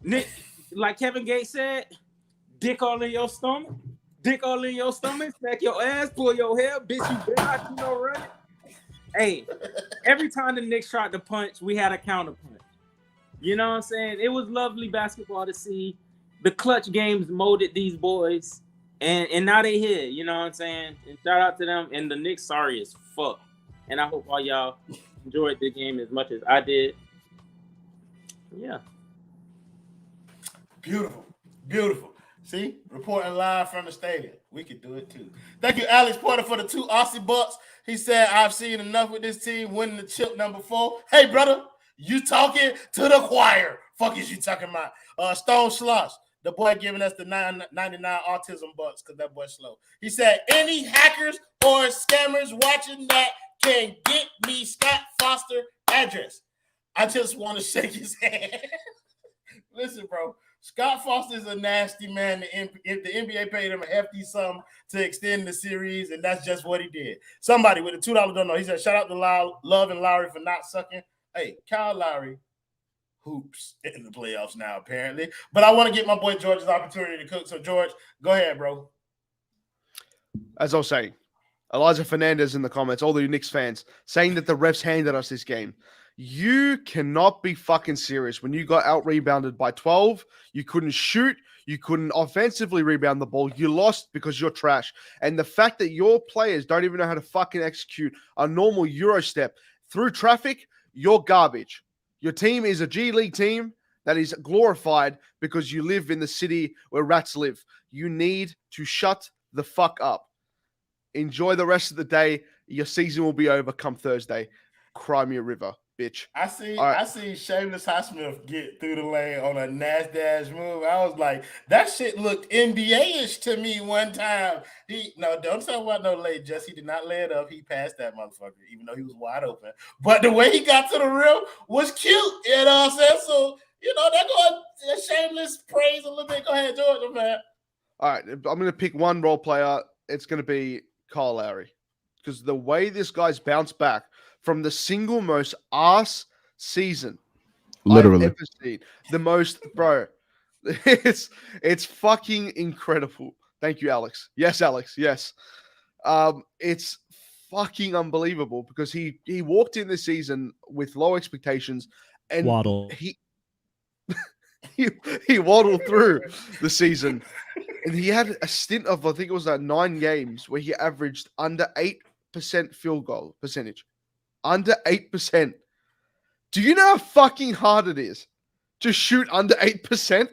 I: Nick, like Kevin Gates said, dick all in your stomach. Smack your ass, pull your hair, bitch. You better not run it. Hey, every time the Knicks tried to punch, we had a counter punch. You know what I'm saying? It was lovely basketball to see. The clutch games molded these boys. And now they here, you know what I'm saying? And shout out to them. And the Knicks sorry as fuck. And I hope all y'all enjoyed the game as much as I did. Yeah.
C: Beautiful. See? Reporting live from the stadium. We could do it too. Thank you, Alex Porter, for the 2 Aussie bucks. He said, I've seen enough with this team winning the chip number 4. Hey, brother, you talking to the choir. Fuck is you talking about? Stone Slush. The boy giving us the 999 autism bucks because that boy's slow. He said, any hackers or scammers watching that can get me Scott Foster address. I just want to shake his hand. Listen, bro. Scott Foster is a nasty man. If the NBA paid him a hefty sum to extend the series, and that's just what he did. Somebody with a $2 don't know. He said, shout out to Love and Lowry for not sucking. Hey, Kyle Lowry hoops in the playoffs now, apparently. But I want to get my boy George's opportunity to cook. So, George, go ahead, bro.
E: As I was saying, Elijah Fernandez in the comments, all the Knicks fans, saying that the refs handed us this game. You cannot be fucking serious. When you got out-rebounded by 12, you couldn't shoot, you couldn't offensively rebound the ball. You lost because you're trash. And the fact that your players don't even know how to fucking execute a normal Euro step through traffic, you're garbage. Your team is a G League team that is glorified because you live in the city where rats live. You need to shut the fuck up. Enjoy the rest of the day. Your season will be over come Thursday. Cry me a river, bitch.
C: I see Shameless Highsmith get through the lane on a NASDAQ move. I was like, that shit looked NBA-ish to me one time. Don't talk about no late just. He did not lay it up. He passed that motherfucker, even though he was wide open. But the way he got to the rim was cute. You know what I'm saying? So, they're going Shameless praise a little bit. Go ahead, George, man.
E: All right, I'm going to pick one role player. It's going to be Kyle Lowry. Because the way this guy's bounced back from the single most ass season
H: literally
E: I've ever seen. The most, bro. It's fucking incredible. Thank you, Alex. Yes, Alex. Yes. It's fucking unbelievable because he walked in this season with low expectations and
F: Waddle.
E: he waddled through the season and he had a stint of, I think it was 9 games where he averaged under 8% field goal percentage. Under 8%. Do you know how fucking hard it is to shoot under 8%?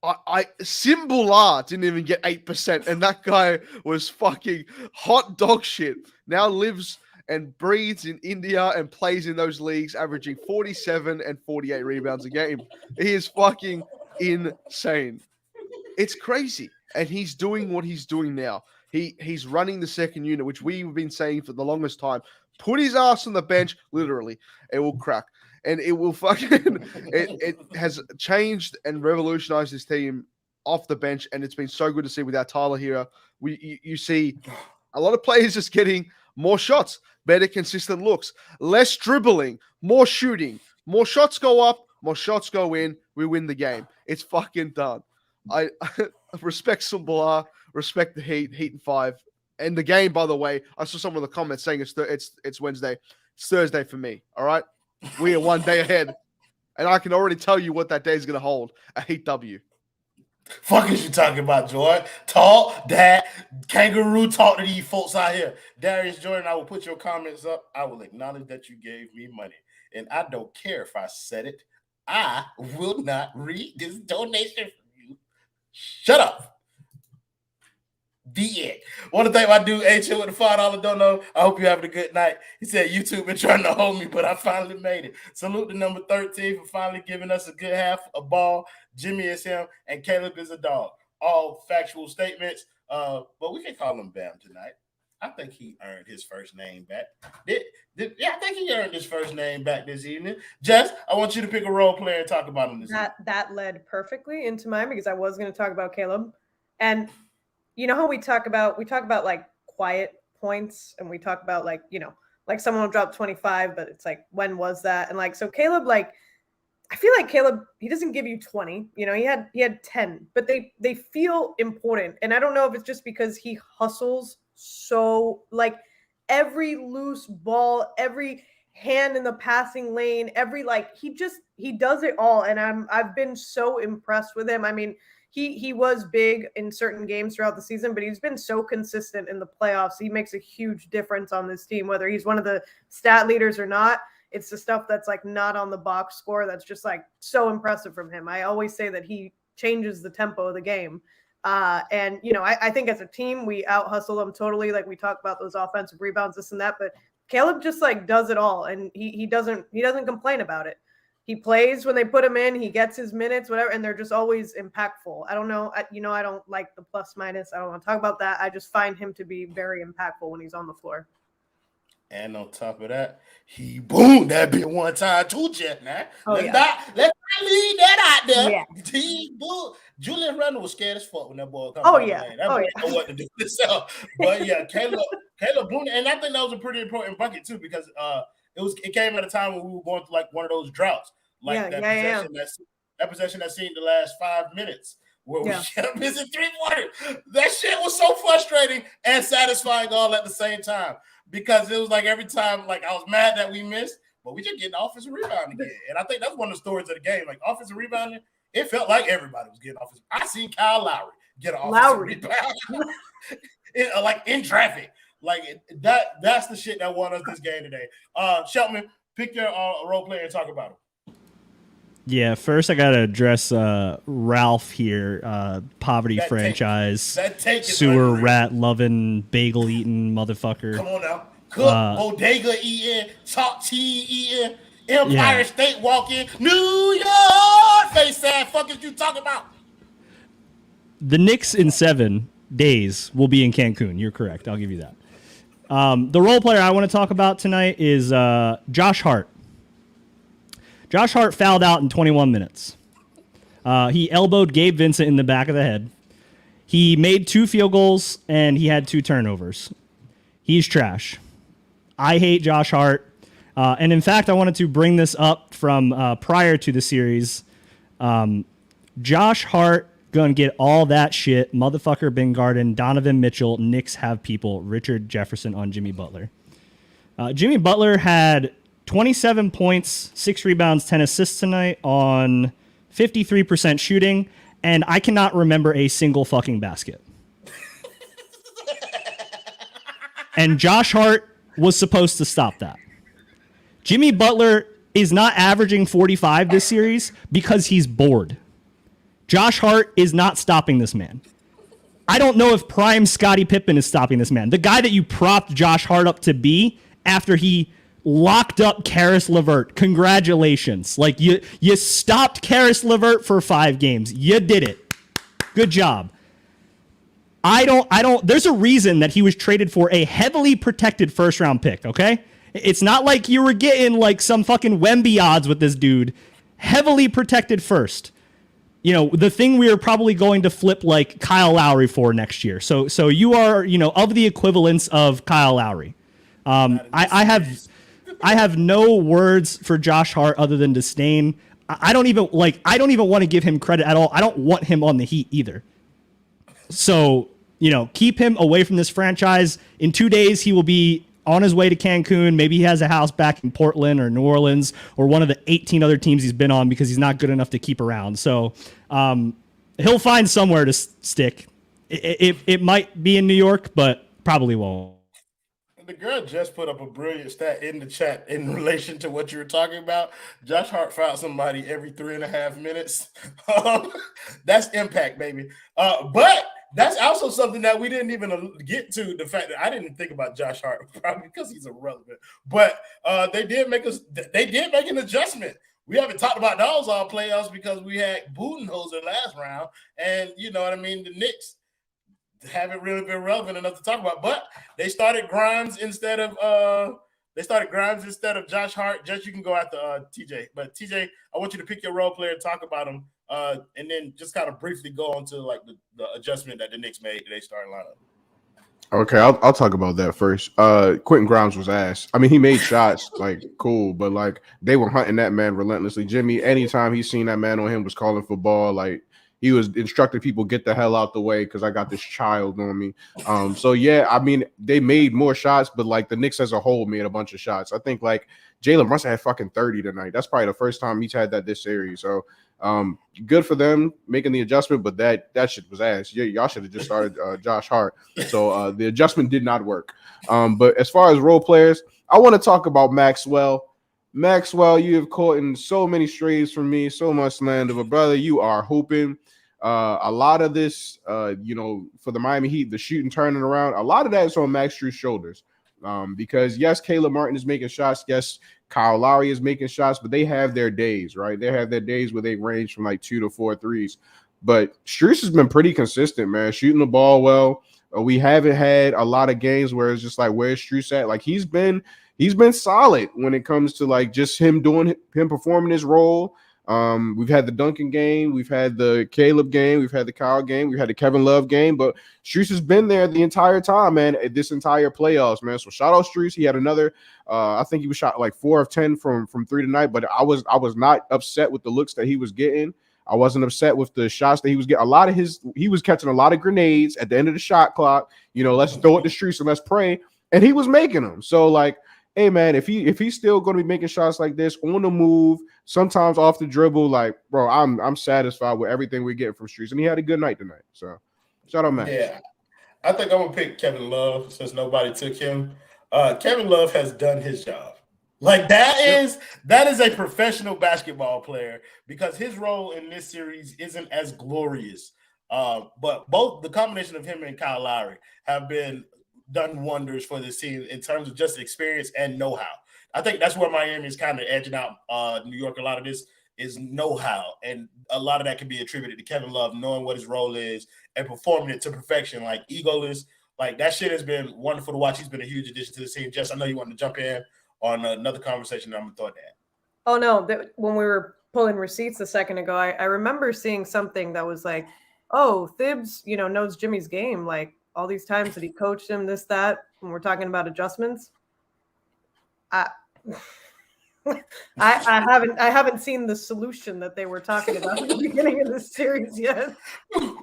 E: Simbular didn't even get 8%, and that guy was fucking hot dog shit. Now lives and breathes in India and plays in those leagues, averaging 47 and 48 rebounds a game. He is fucking insane. It's crazy. And he's doing what he's doing now. He's running the second unit, which we've been saying for the longest time. Put his ass on the bench, literally. It will crack. And it will fucking it has changed and revolutionized this team off the bench, and it's been so good to see without Tyler here. You see a lot of players just getting more shots, better consistent looks, less dribbling, more shooting, more shots go up, more shots go in. We win the game. It's fucking done. I respect Sumbala, respect the Heat and 5. And the game, by the way, I saw some of the comments saying it's Wednesday. It's Thursday for me. All right. We are one day ahead, and I can already tell you what that day is going to hold. A Heat W.
C: Fuck is you talking about, Jordan? Talk that kangaroo talk to these folks out here. Darius Jordan, I will put your comments up. I will acknowledge that you gave me money, and I don't care if I said it. I will not read this donation from you. Shut up. The end. Want to thank my dude H.O. with the $5 dono. I hope you're having a good night. He said YouTube been trying to hold me, but I finally made it. Salute to number 13 for finally giving us a good half a ball. Jimmy is him, and Caleb is a dog. All factual statements. But we can call him Bam tonight. I think he earned his first name back. I think he earned his first name back this evening. Jess, I want you to pick a role player and talk about him this evening.
G: That led perfectly into mine because I was going to talk about Caleb. And you know how we talk about like quiet points, and we talk about like, you know, like someone will drop 25, but it's like, when was that? And like, so Caleb, like, I feel like Caleb, he doesn't give you 20, you know, he had 10, but they feel important. And I don't know if it's just because he hustles so, like, every loose ball, every hand in the passing lane, every, like, he does it all. And I've been so impressed with him. I mean, he was big in certain games throughout the season, but he's been so consistent in the playoffs. He makes a huge difference on this team, whether he's one of the stat leaders or not. It's the stuff that's like not on the box score that's just like so impressive from him. I always say that he changes the tempo of the game. And, you know, I think as a team, we out-hustle them totally. Like we talk about those offensive rebounds, this and that, but Caleb just like does it all. And he doesn't complain about it. He plays when they put him in, he gets his minutes, whatever, and they're just always impactful. I don't know. I don't like the plus minus. I don't want to talk about that. I just find him to be very impactful when he's on the floor.
C: And on top of that, he boomed that bit one time too, Jeff. Now let's not leave that out there. Yeah. He boomed. Julius Randle was scared as fuck when that ball came. That boy didn't know what to do with himself. But yeah, Caleb boomed, and I think that was a pretty important bucket too, because it came at a time when we were going through like one of those droughts, like that possession that seemed the last 5 minutes. Where we kept missing 3-pointers. That shit was so frustrating and satisfying all at the same time, because it was like every time, like I was mad that we missed, but we just getting offensive rebound again. And I think that's one of the stories of the game. Like offensive rebounding, it felt like everybody was getting offensive. I seen Kyle Lowry get an offensive rebound, like in traffic. Like that's the shit that won us this game today. Shelton, pick your role player and talk about him.
F: Yeah, first I gotta address Ralph here, poverty that franchise, sewer rat loving, bagel eating motherfucker.
C: Come on now, cook, bodega eating, top tea eating, Empire State walking, New York face sad. Fuck is you talking about?
F: The Knicks in 7 days will be in Cancun. You're correct. I'll give you that. The role player I want to talk about tonight is Josh Hart. Josh Hart fouled out in 21 minutes. He elbowed Gabe Vincent in the back of the head. He made 2 field goals, and he had 2 turnovers. He's trash. I hate Josh Hart. And in fact, I wanted to bring this up from prior to the series. Josh Hart gonna get all that shit. Motherfucker Ben Garden, Donovan Mitchell, Knicks have people, Richard Jefferson on Jimmy Butler. Jimmy Butler had 27 points, 6 rebounds, 10 assists tonight on 53% shooting, and I cannot remember a single fucking basket. And Josh Hart was supposed to stop that. Jimmy Butler is not averaging 45 this series because he's bored. Josh Hart is not stopping this man. I don't know if prime Scottie Pippen is stopping this man. The guy that you propped Josh Hart up to be after he locked up Karis LeVert. Congratulations. Like you stopped Karis LeVert for 5 games. You did it. Good job. I don't there's a reason that he was traded for a heavily protected first round pick, okay? It's not like you were getting like some fucking Wemby odds with this dude. Heavily protected first. You know, the thing we are probably going to flip like Kyle Lowry for next year. So you are, you know, of the equivalence of Kyle Lowry. I have no words for Josh Hart other than disdain. I don't even want to give him credit at all. I don't want him on the Heat either. So, you know, keep him away from this franchise. In 2 days, he will be on his way to Cancun. Maybe he has a house back in Portland or New Orleans or one of the 18 other teams he's been on because he's not good enough to keep around. So he'll find somewhere to stick. It might be in New York, but probably won't.
C: The girl just put up a brilliant stat in the chat in relation to what you were talking about. Josh Hart fouled somebody every 3.5 minutes. That's impact, baby. But that's also something that we didn't even get to. The fact that I didn't think about Josh Hart, probably because he's irrelevant. But they did make an adjustment. We haven't talked about those all playoffs because we had Budenholzer last round, and you know what I mean. The Knicks haven't really been relevant enough to talk about, but they started Grimes instead of Josh Hart. Just you can go after TJ, but TJ, I want you to pick your role player, talk about him, and then just kind of briefly go on to like the adjustment that the Knicks made to their starting lineup.
H: Okay, I'll talk about that first. Quentin Grimes was ass. I mean, he made shots, like, cool, but, like, they were hunting that man relentlessly. Jimmy, anytime he seen that man on him, was calling for ball. Like, he was instructing people, get the hell out the way because I got this child on me. So, yeah, I mean, they made more shots, but, like, the Knicks as a whole made a bunch of shots. I think, like, Jalen Brunson had fucking 30 tonight. That's probably the first time he's had that this series. So, good for them making the adjustment, but that shit was ass. Y'all should have just started Josh Hart. So the adjustment did not work. But as far as role players, I want to talk about Maxwell. Maxwell, you have caught in so many strays from me, so much slander, but brother, you are hooping. A lot of this, you know, for the Miami Heat, the shooting turning around, a lot of that is on Max Strus' shoulders. Because yes, Caleb Martin is making shots. Yes, Kyle Lowry is making shots, but they have their days, right? They have their days where they range from like 2 to 4 threes. But Strus has been pretty consistent, man, shooting the ball well. We haven't had a lot of games where it's just like, where's Strus at? Like he's been solid when it comes to like just him performing his role. We've had the Duncan game, we've had the Caleb game, we've had the Kyle game, we've had the Kevin Love game, but Strus has been there the entire time, man, this entire playoffs, man. So shout out Strus. He had another, I think he was shot like 4 of 10 from 3 tonight, but I was not upset with the looks that he was getting. I wasn't upset with the shots that he was getting. He was catching a lot of grenades at the end of the shot clock. You know, let's throw it to Strus and let's pray. And he was making them. So like, hey man, if he's still going to be making shots like this on the move, sometimes off the dribble, like bro, I'm satisfied with everything we're getting from Strus, and he had a good night tonight. So shout out, Max.
C: Yeah, I think I'm gonna pick Kevin Love since nobody took him. Kevin Love has done his job. Like that is a professional basketball player because his role in this series isn't as glorious. But both the combination of him and Kyle Lowry have been done wonders for this team in terms of just experience and know-how. I think that's where Miami is kind of edging out New York. A lot of this is know-how, and a lot of that can be attributed to Kevin Love knowing what his role is and performing it to perfection. Like egoless, like that shit has been wonderful to watch. He's been a huge addition to the team. Jess, I know you wanted to jump in on another conversation. I'm gonna throw that.
G: Oh no, when we were pulling receipts a second ago, I remember seeing something that was like, oh, Thibs, you know, knows Jimmy's game, like all these times that he coached him, this, that, when we're talking about adjustments. I haven't seen the solution that they were talking about at the beginning of this series yet.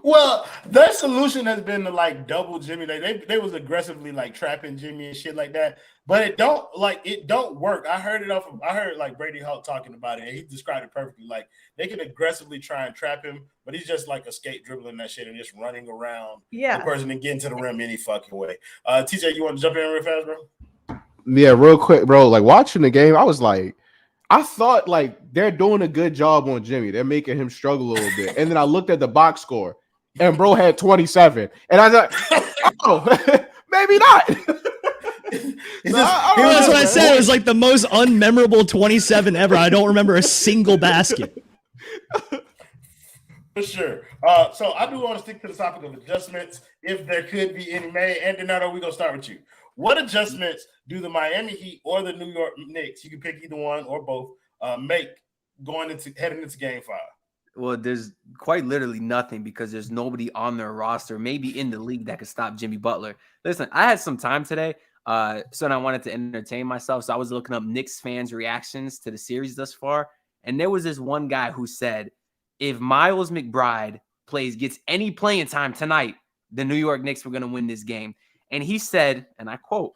C: Well, their solution has been to like double Jimmy. They was aggressively like trapping Jimmy and shit like that, but it don't work. I heard like Brady Hawk talking about it, and he described it perfectly. Like they can aggressively try and trap him, but he's just like escape dribbling that shit and just running around the person and getting to the rim any fucking way. TJ, you want to jump in real fast, bro?
H: Yeah, real quick, bro. Like watching the game, I was like, I thought like they're doing a good job on Jimmy. They're making him struggle a little bit. And then I looked at the box score, and bro had 27. And I was like, oh, maybe not.
F: That's what I said. It was like the most unmemorable 27 ever. I don't remember a single basket.
C: For sure. So I do want to stick to the topic of adjustments, if there could be any made. And Donato, we're going to start with you. What adjustments do the Miami Heat or the New York Knicks, you can pick either one or both, make heading into Game 5?
D: Well, there's quite literally nothing because there's nobody on their roster, maybe in the league, that could stop Jimmy Butler. Listen, I had some time today, so I wanted to entertain myself. So I was looking up Knicks fans' reactions to the series thus far. And there was this one guy who said, if Miles McBride gets any playing time tonight, the New York Knicks were going to win this game. And he said, and I quote,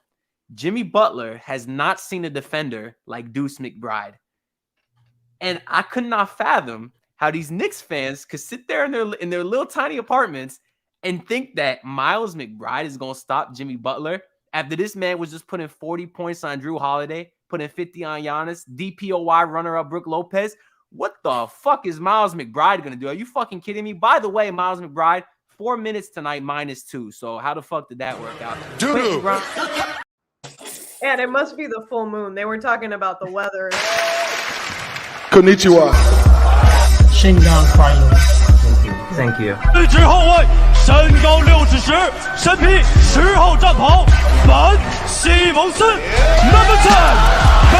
D: Jimmy Butler has not seen a defender like Deuce McBride. And I could not fathom how these Knicks fans could sit there in their little tiny apartments and think that Miles McBride is going to stop Jimmy Butler after this man was just putting 40 points on Drew Holiday, putting 50 on Giannis, DPOY runner-up Brook Lopez. What the fuck is Miles McBride going to do? Are you fucking kidding me? By the way, Miles McBride, 4 minutes tonight, -2. So how the fuck did that work out?
G: And it must be the full moon. They were talking about the weather.
E: Konnichiwa.
D: Thank you.
A: 一支后卫，身高6尺10，身披10号战袍，本西蒙斯 ，Number 10，本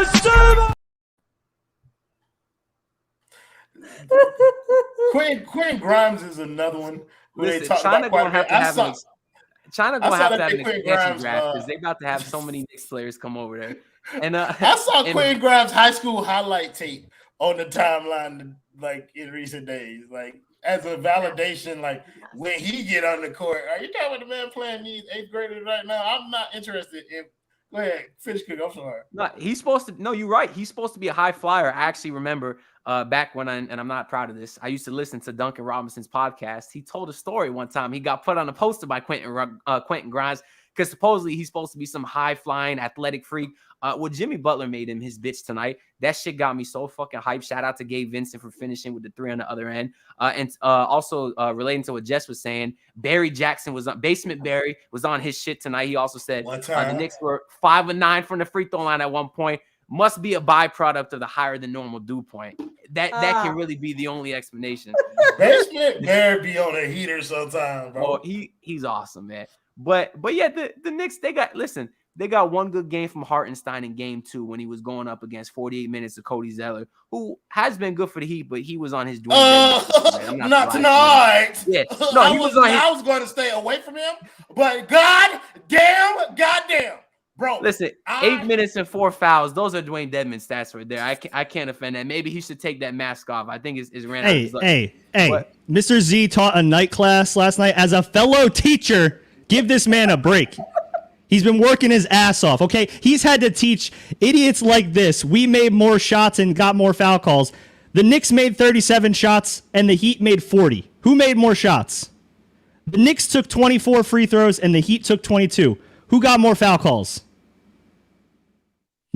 A: 西蒙。
C: Quinn Grimes is another one.
D: Listen, China gonna have to have an expansion draft because they about to have so many Knicks players come over there. And
C: I saw Quinn Grimes' high school highlight tape on the timeline, like in recent days, like as a validation, like when he get on the court. Are you talking about the man playing these 8th graders right now? I'm not interested in. Go ahead, finish, Cook. I'm sorry.
D: No, he's supposed to. No, you're right. He's supposed to be a high flyer. I actually remember back when and I'm not proud of this. I used to listen to Duncan Robinson's podcast. He told a story one time. He got put on a poster by Quentin Grimes because supposedly he's supposed to be some high flying athletic freak. Well, Jimmy Butler made him his bitch tonight. That shit got me so fucking hyped. Shout out to Gabe Vincent for finishing with the 3 on the other end. And also relating to what Jess was saying, Basement Barry was on his shit tonight. He also said the Knicks were 5 of 9 from the free throw line at one point. Must be a byproduct of the higher than normal dew point. That can really be the only explanation.
C: Basement Barry be on a heater sometimes, bro.
D: Oh, he's awesome, man. But yeah, the Knicks, they got one good game from Hartenstein in game 2 when he was going up against 48 minutes of Cody Zeller, who has been good for the Heat, but he was on his
C: not tonight.
D: Yeah. No,
C: I was going to stay away from him, but goddamn, bro.
D: Listen, 8 minutes and 4 fouls. Those are Dwayne Dedman stats right there. I can't offend that. Maybe he should take that mask off. I think it's ran out of his luck.
F: Hey. Mr. Z taught a night class last night. As a fellow teacher, give this man a break. He's been working his ass off, okay? He's had to teach idiots like this. We made more shots and got more foul calls. The Knicks made 37 shots, and the Heat made 40. Who made more shots? The Knicks took 24 free throws, and the Heat took 22. Who got more foul calls?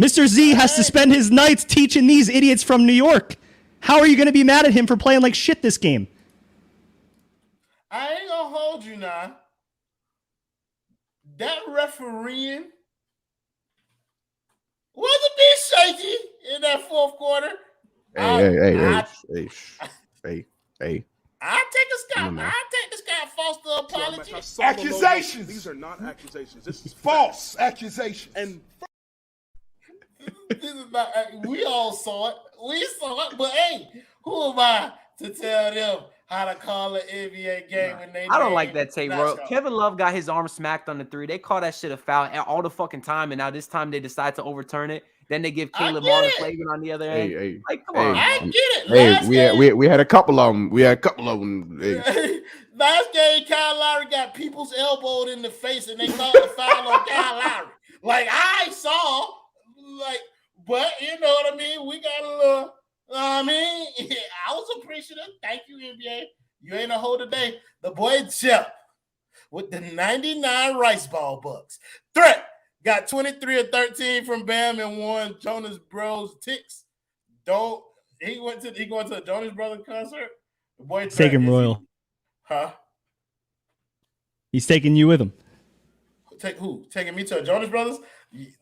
F: Mr. Z has to spend his nights teaching these idiots from New York. How are you going to be mad at him for playing like shit this game?
C: I ain't going to hold you now. That refereeing was a bit shaky in that 4th quarter.
H: Hey.
C: I take the Scott Foster apology.
E: Accusations. These are not accusations. This is false accusations. And
C: this is not. We all saw it. But hey, who am I to tell them how to call an NBA game when they?
D: I don't like that tape, bro. Kevin Love got his arm smacked on the 3. They call that shit a foul all the fucking time, and now this time they decide to overturn it. Then they give Caleb Martin flagrant on the other end. Come on.
C: I get it.
H: We had a couple of them.
C: Last game, Kyle Lowry got people's elbowed in the face, and they called a foul on Kyle Lowry. Like I saw, but you know what I mean. We got a little. I was appreciative. Thank you, NBA. You ain't a whole today. The boy Jeff with the 99 Rice Ball Bucks. Threat Got 23 or 13 from Bam and one Jonas Bros Ticks. He going to a Jonas Brothers concert? The boy
F: Take him royal.
C: Huh?
F: He's taking you with him.
C: Take who? Taking me to a Jonas Brothers?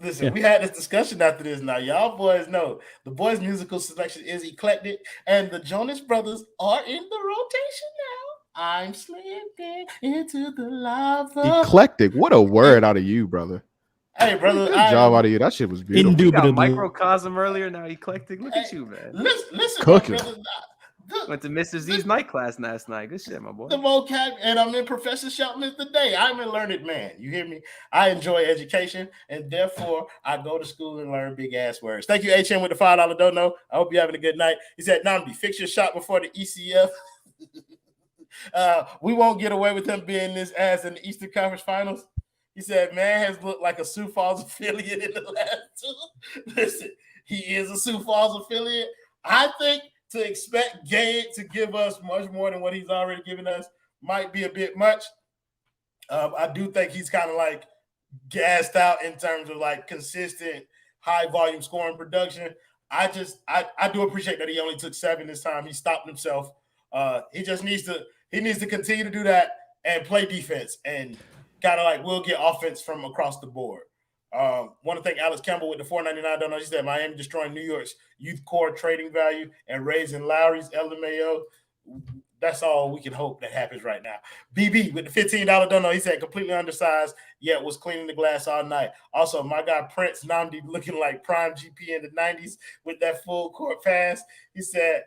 C: Listen, we had this discussion after this. Now, y'all boys know the boys' musical selection is eclectic, and the Jonas Brothers are in the rotation now. I'm slipping into the lava.
H: Eclectic. What a word out of you, brother.
C: Hey, brother.
H: Good job out of you. That shit was beautiful.
F: Indubitably.
D: Microcosm earlier, now eclectic. Look at you, man.
C: Listen,
H: Cooking.
C: my brother.
D: Went to Mr. Z's night class last night. Good shit, my boy.
C: The vocab, and I'm in Professor Shelton today. I'm a learned man. You hear me? I enjoy education, and therefore I go to school and learn big ass words. Thank you, HM, with the $5 dono. I hope you're having a good night. He said, Namdi, fix your shot before the ECF. We won't get away with him being this ass in the Eastern Conference Finals. He said, man has looked like a Sioux Falls affiliate in the last two. Listen, he is a Sioux Falls affiliate. I think to expect Gabe to give us much more than what he's already given us might be a bit much. I do think he's kind of like gassed out in terms of like consistent high volume scoring production. I do appreciate that he only took 7 this time. He stopped himself. He just needs to continue to do that and play defense, and kind of like we'll get offense from across the board. Want to thank Alex Campbell with the $4.99 donation. He said Miami destroying New York's youth core trading value and raising Lowry's LMAO. That's all we can hope that happens right now. BB with the $15 donation. He said completely undersized, yet was cleaning the glass all night. Also, my guy Prince Namdi looking like prime GP in the 90s with that full court pass. He said,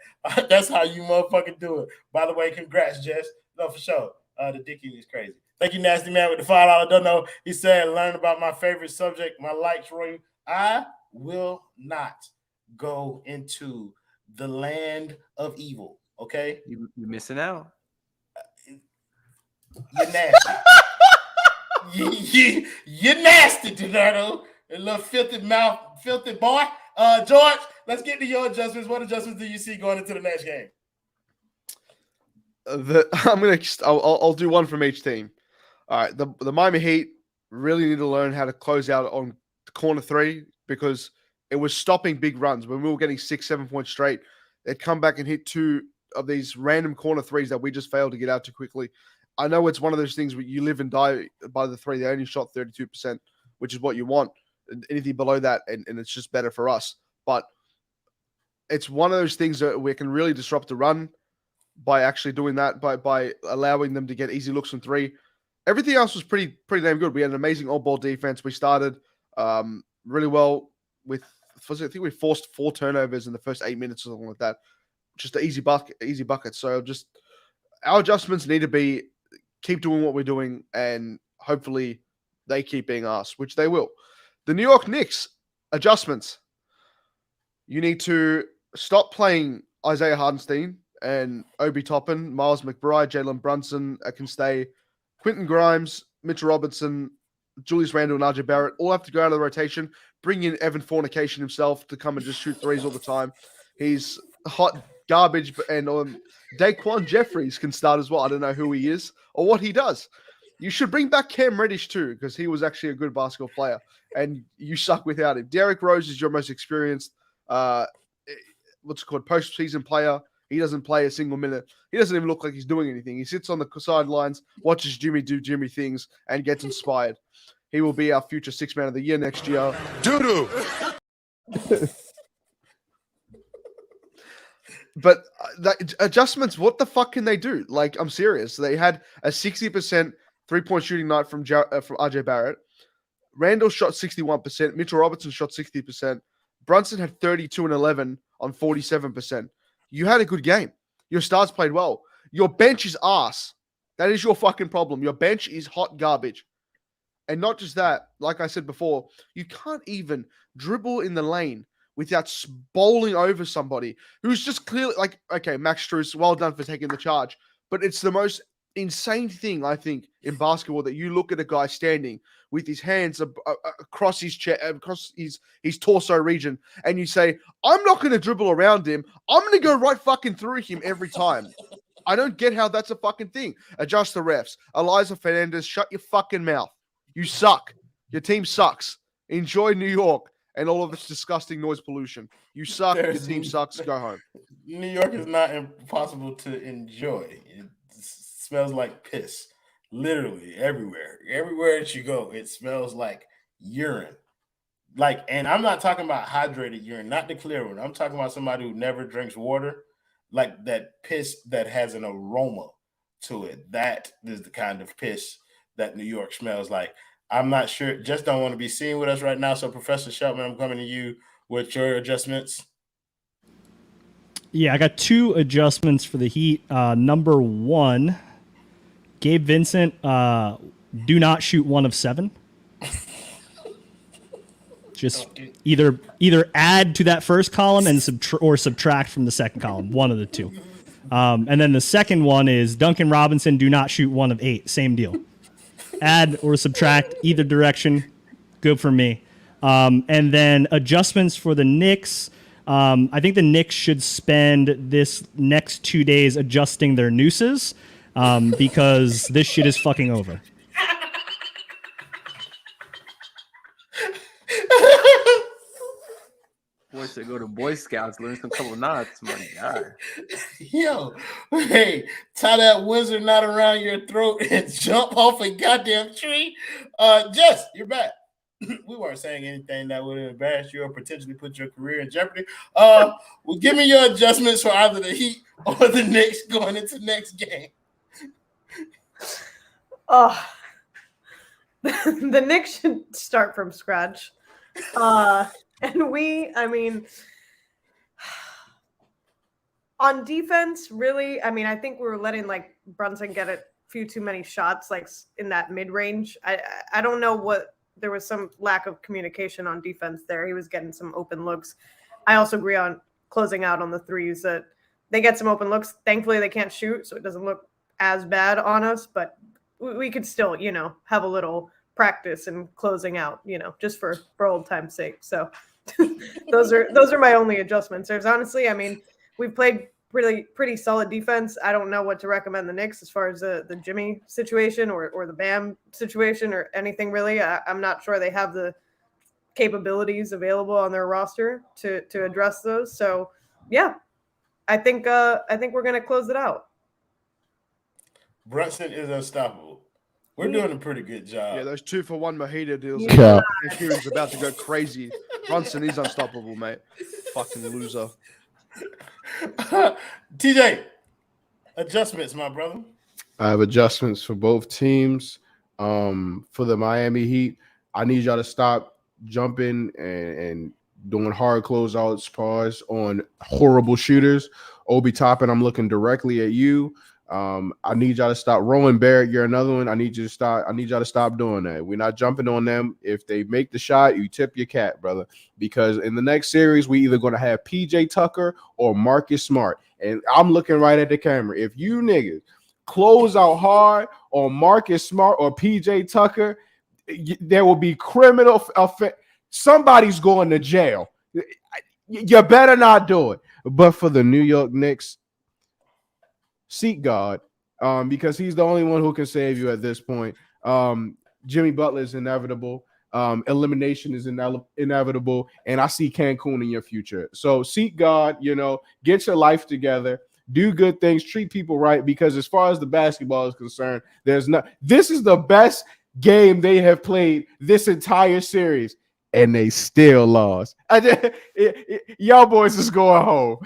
C: that's how you motherfucking do it. By the way, congrats, Jess. No, for sure. The Dickie is crazy. Thank you, Nasty Man, with the $5 dono. He said, learn about my favorite subject, my likes, Roy. I will not go into the land of evil, okay?
D: You're missing out.
C: You're nasty. You're nasty, Donato. A little filthy mouth, filthy boy. George, let's get to your adjustments. What adjustments do you see going into the next game?
E: I'll do one from each team. All right, the Miami Heat really need to learn how to close out on corner 3 because it was stopping big runs. When we were getting 6-7 points straight, they'd come back and hit 2 of these random corner 3s that we just failed to get out too quickly. I know it's one of those things where you live and die by the 3. They only shot 32%, which is what you want. Anything below that, and it's just better for us. But it's one of those things that we can really disrupt the run by actually doing that, by allowing them to get easy looks from 3. Everything else was pretty damn good. We had an amazing all-ball defense. We started really well with, I think we forced 4 turnovers in the first 8 minutes or something like that. Just an easy bucket. So just our adjustments need to be keep doing what we're doing, and hopefully they keep being us, which they will. The New York Knicks adjustments. You need to stop playing Isaiah Hardenstein and Obi Toppin, Miles McBride, Jalen Brunson can stay. Quentin Grimes, Mitchell Robinson, Julius Randle, and RJ Barrett all have to go out of the rotation. Bring in Evan Fornication himself to come and just shoot 3s all the time. He's hot garbage, and Daquan Jeffries can start as well. I don't know who he is or what he does. You should bring back Cam Reddish too, because he was actually a good basketball player, and you suck without him. Derrick Rose is your most experienced, postseason player. He doesn't play a single minute. He doesn't even look like he's doing anything. He sits on the sidelines, watches Jimmy do Jimmy things, and gets inspired. He will be our future 6th man of the year next year. Doo-doo! But adjustments, what the fuck can they do? Like, I'm serious. They had a 60% three-point shooting night from RJ Barrett. Randall shot 61%. Mitchell Robinson shot 60%. Brunson had 32 and 11 on 47%. You had a good game. Your stars played well. Your bench is ass. That is your fucking problem. Your bench is hot garbage. And not just that, like I said before, you can't even dribble in the lane without bowling over somebody who's just clearly like, okay, Max Strus, well done for taking the charge. But it's the most insane thing, I think, in basketball that you look at a guy standing with his hands across his chest, across his torso region, and you say, I'm not going to dribble around him. I'm going to go right fucking through him every time. I don't get how that's a fucking thing. Adjust the refs. Eliza Fernandez, shut your fucking mouth. You suck. Your team sucks. Enjoy New York and all of its disgusting noise pollution. You suck. Your
C: There's
E: team sucks. Go home.
C: New York is not impossible to enjoy. It smells like piss, literally everywhere. Everywhere that you go, it smells like urine. Like, and I'm not talking about hydrated urine, not the clear one. I'm talking about somebody who never drinks water, like that piss that has an aroma to it. That is the kind of piss that New York smells like. I'm not sure. Just don't want to be seen with us right now. So, Professor Sheltman, I'm coming to you with your adjustments.
F: Yeah, I got 2 adjustments for the Heat. Number 1, Gabe Vincent, do not shoot 1 of 7. Just either add to that first column and subtract from the second column, one of the two. And then the second one is Duncan Robinson, do not shoot 1 of 8. Same deal. Add or subtract either direction, good for me. And then adjustments for the Knicks. I think the Knicks should spend this next 2 days adjusting their nooses because this shit is fucking over.
D: Boys should go to Boy Scouts, learn some couple knots. My God.
C: Yo, hey, tie that wizard knot around your throat and jump off a goddamn tree. Jess, you're back. We weren't saying anything that would embarrass you or potentially put your career in jeopardy. Well, give me your adjustments for either the Heat or the Knicks going into next game.
G: Oh, the Knicks should start from scratch. And I mean, on defense, really, I mean, I think we were letting like Brunson get a few too many shots, like in that mid range. I don't know what, there was some lack of communication on defense there. He was getting some open looks. I also agree on closing out on the threes that they get some open looks. Thankfully, they can't shoot, so it doesn't look as bad on us, but we could still, have a little practice and closing out, just for old time's sake. So those are my only adjustments. There's honestly, I mean, we've played pretty solid defense. I don't know what to recommend the Knicks as far as the Jimmy situation or the Bam situation or anything really. I'm not sure they have the capabilities available on their roster to address those. So yeah, I think we're gonna close it out.
C: Brunson is unstoppable. We're doing a pretty good job.
E: Yeah, those 2-for-1 mojito deals.
H: Yeah.
E: Kieran's about to go crazy. Brunson is unstoppable, mate. Fucking loser.
C: TJ, adjustments, my brother.
H: I have adjustments for both teams. For the Miami Heat, I need y'all to stop jumping and doing hard closeouts, pause on horrible shooters. Obi Toppin, I'm looking directly at you. I need y'all to stop. Rowan Barrett, you're another one. I need y'all to stop doing that. We're not jumping on them. If they make the shot, you tip your cap, brother. Because in the next series, we either going to have PJ Tucker or Marcus Smart. And I'm looking right at the camera. If you niggas close out hard on Marcus Smart or PJ Tucker, there will be criminal effect. Somebody's going to jail. You better not do it. But for the New York Knicks, seek God, because he's the only one who can save you at this point. Jimmy Butler is inevitable. Elimination is inevitable. And I see Cancun in your future. So seek God, get your life together, do good things, treat people right, because as far as the basketball is concerned, this is the best game they have played this entire series, and they still lost. Y'all boys is going home.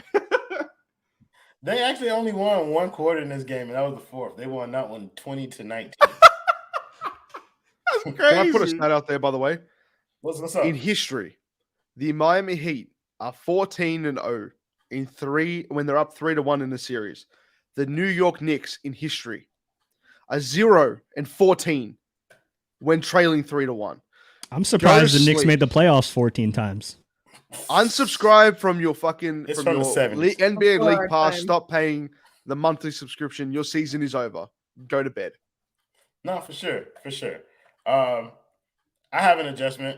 C: They actually only won one quarter in this game, and that was the fourth. They won that one 20-19.
E: That's crazy. Can I put a stat out there, by the way?
C: What's up?
E: In history, the Miami Heat are 14-0 in 3 when they're up 3-1 in the series. The New York Knicks in history are 0-14 when trailing 3-1.
F: I'm surprised the Knicks made the playoffs 14 times.
E: Unsubscribe from your fucking
C: It's from the 70s.
E: NBA
G: Before our
E: League Pass.
G: time.
E: Stop paying the monthly subscription. Your season is over. Go to bed.
C: No, for sure. I have an adjustment.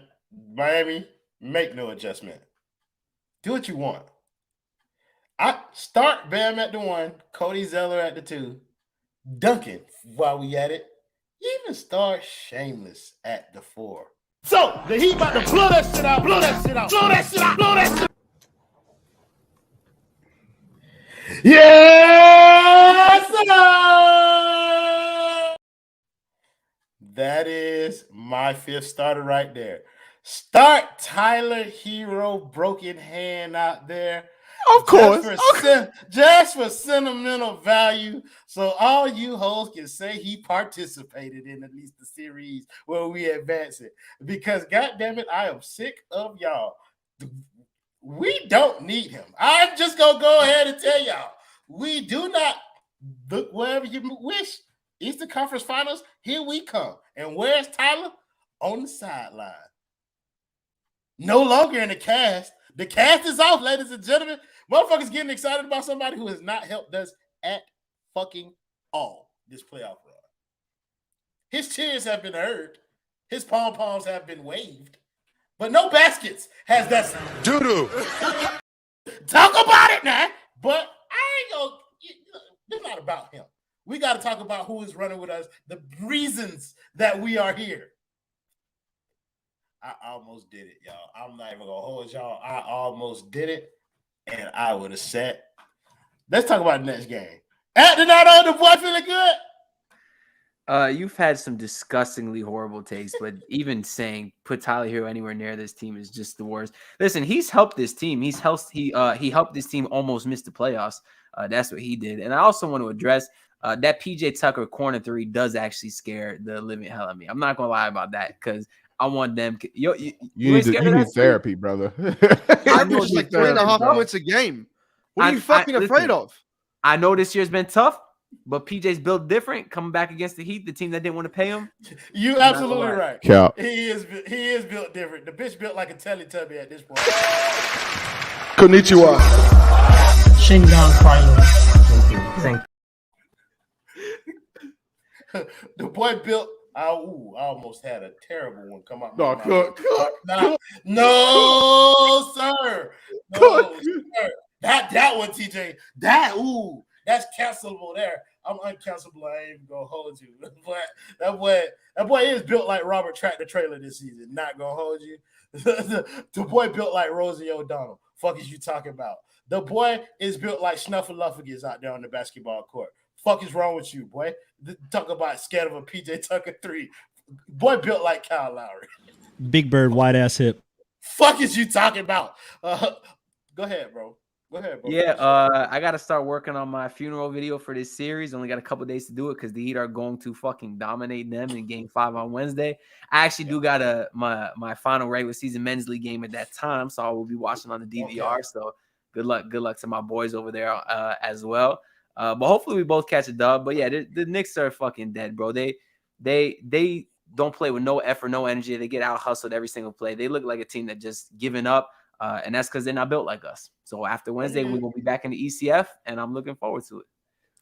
C: Miami, make no adjustment. Do what you want. I start Bam at the 1, Cody Zeller at the 2, Duncan while we at it. Even start Shameless at the 4. So the Heat about to blow that shit out, blow that shit out, blow that shit out, blow that shit out. Yes, sir! That is my fifth starter right there. Start Tyler Herro, broken hand out there.
E: Of course.
C: Just for sentimental value. So all you hoes can say he participated in at least the series where we advance it. Because goddammit, I am sick of y'all. We don't need him. I'm just going to go ahead and tell y'all. We do not look wherever you wish. Eastern Conference Finals, here we come. And where's Tyler? On the sideline. No longer in the cast. The cast is off, ladies and gentlemen. Motherfuckers getting excited about somebody who has not helped us at fucking all this playoff run. His cheers have been heard. His pom-poms have been waved. But no baskets has that.
J: Doo-doo.
C: Talk about it now. But I ain't gonna. It's not about him. We got to talk about who is running with us, the reasons that we are here. I almost did it, y'all. I'm not even gonna hold y'all. I almost did it, and I would have set. Let's talk about the next game. At the night on the boy feeling good.
D: You've had some disgustingly horrible takes, but even saying put Tyler Herro anywhere near this team is just the worst. Listen, he's helped this team. He helped this team almost miss the playoffs. That's what he did. And I also want to address that PJ Tucker corner three does actually scare the living hell out of me. I'm not gonna lie about that because I want them. You
H: need therapy, brother.
E: I know it's like 3.5 points a game. What are you fucking afraid of?
D: I know this year's been tough, but PJ's built different. Coming back against the Heat, the team that didn't want to pay him.
C: You absolutely right.
H: Cap.
C: He is built different. The bitch built like a Teletubby at this point.
E: Konnichiwa.
K: Shingon Thank
C: you. The boy built. I almost had a terrible one come out.
H: No,
C: no, sir. No, sir. That one, TJ. That's cancelable there. I'm uncancelable. I ain't even gonna hold you. But that boy is built like Robert Tractor Trailer this season. Not gonna hold you. The boy built like Rosie O'Donnell. Fuck is you talking about? The boy is built like Snuffleupagus out there on the basketball court. Fuck is wrong with you, boy? Talk about scared of a PJ Tucker 3. Boy built like Kyle Lowry.
F: Big Bird, wide ass hip.
C: Fuck is you talking about? Go ahead, bro. Go ahead, bro.
D: Yeah, I got to start working on my funeral video for this series. Only got a couple days to do it because the Heat are going to fucking dominate them in Game 5 on Wednesday. I actually do got my final regular season men's league game at that time, so I will be watching on the DVR. Okay. So good luck to my boys over there as well. But hopefully we both catch a dub. But yeah, the Knicks are fucking dead, bro. They don't play with no effort, no energy. They get out hustled every single play. They look like a team that just given up. And that's because they're not built like us. So after Wednesday, we will be back in the ECF, and I'm looking forward to it.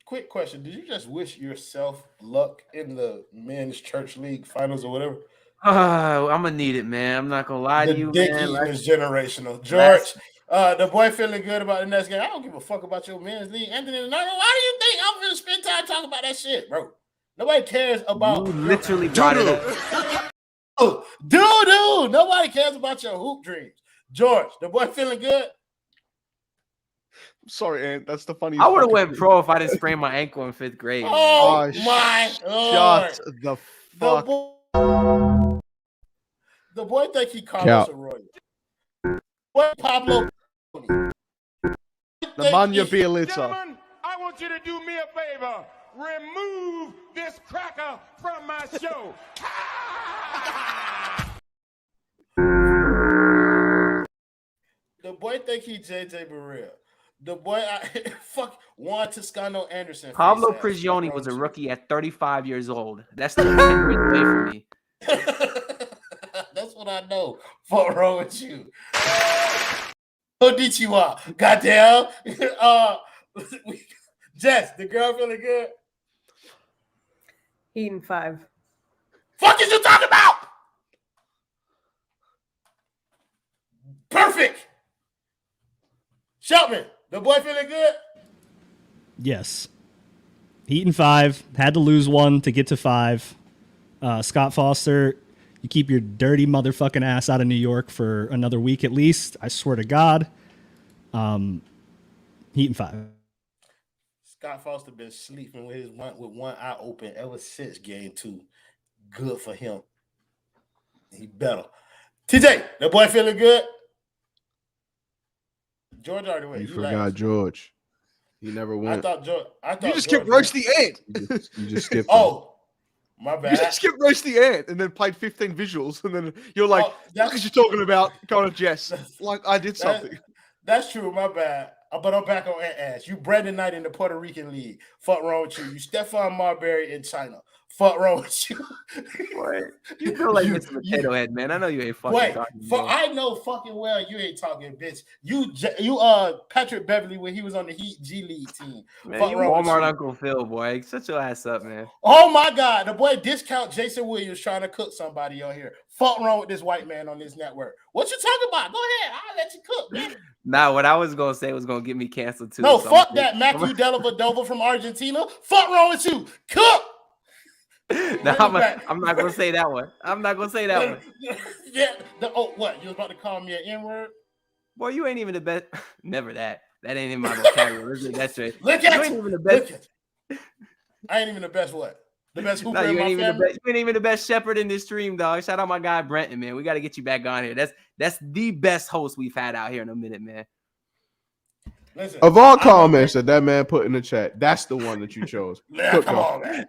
C: Quick question. Did you just wish yourself luck in the men's church league finals or whatever?
D: I'm going to need it, man. I'm not going to lie to you, man.
C: Is generational. George, the boy feeling good about the next game. I don't give a fuck about your men's league. Anthony, why do you think I'm going to spend time talking about that shit, bro? Nobody cares about.
D: You literally brought it up.
C: Dude, nobody cares about your hoop dreams. George, the boy feeling good?
E: Sorry, Ant. That's the funniest.
D: I would have went pro if I didn't sprain my ankle in 5th grade.
C: Oh my Lord.
E: Shut the fuck.
C: The boy think he Carlos Arroyo. Boy Pablo.
E: The Manya Bielitsa.
J: Gentlemen, I want you to do me a favor. Remove this cracker from my show.
C: The boy think he JJ Barea. The boy, Juan Toscano Anderson.
D: Pablo Prigioni was a rookie at 35 years old. That's the 10 years away from me.
C: That's what I know. What's wrong with you? Konnichiwa. Goddamn. Jess, the girl feeling good?
G: Heat in 5.
C: Fuck is you talking about? Perfect. Shelton, the boy feeling good?
F: Yes. Heat in 5. Had to lose one to get to 5. Scott Foster, You keep your dirty motherfucking ass out of New York for another week at least. I swear to God. Heat in 5.
C: Scott Foster been sleeping with one eye open ever since game 2. Good for him. He better. TJ, that boy feeling good? George already went.
H: You forgot George. He never went.
C: I thought
E: You just
C: George
E: kept roasting Ant.
H: You just skipped.
C: Oh, my bad.
E: You just kept roasting Ant and then played 15 visuals, and then you're like, "What are you talking about?" Kind of Jess, like I did something.
C: That's true. My bad. But I'm back on Ant ass. You Brandon Knight in the Puerto Rican League. Fuck wrong with you. You Stephon Marbury in China. Fuck wrong with you.
D: Boy, you feel like Mr. Potato Head, man. I know you ain't fucking talking.
C: I know fucking well you ain't talking, bitch. You Patrick Beverly when he was on the Heat G League team.
D: Man,
C: Fuck
D: you
C: wrong with
D: Walmart
C: you.
D: Uncle Phil, boy. Shut your ass up, man.
C: Oh my God, the boy discount Jason Williams trying to cook somebody on here. Fuck wrong with this white man on this network. What you talking about? Go ahead, I'll let you cook, man.
D: Nah, what I was gonna say was gonna get me canceled too.
C: No,
D: so
C: fuck that, Matthew Dellavedova from Argentina. Fuck wrong with you. Cook.
D: No, I'm not gonna say that one. I'm not gonna say that one.
C: Yeah. What? You was about to call me an N-word?
D: Boy, you ain't even the best. Never that. That ain't in my vocabulary. That's right.
C: Look
D: you
C: at
D: ain't
C: you.
D: even the best.
C: I ain't even the best what? The best hooper
D: No,
C: in
D: you
C: my
D: ain't even
C: family?
D: the best. You ain't even the best shepherd in this stream, dog. Shout out my guy Brenton, man. We got to get you back on here. That's the best host we've had out here in a minute, man.
C: Listen,
H: of all comments that man put in the chat, that's the one that you chose.
C: Yeah, come on, man.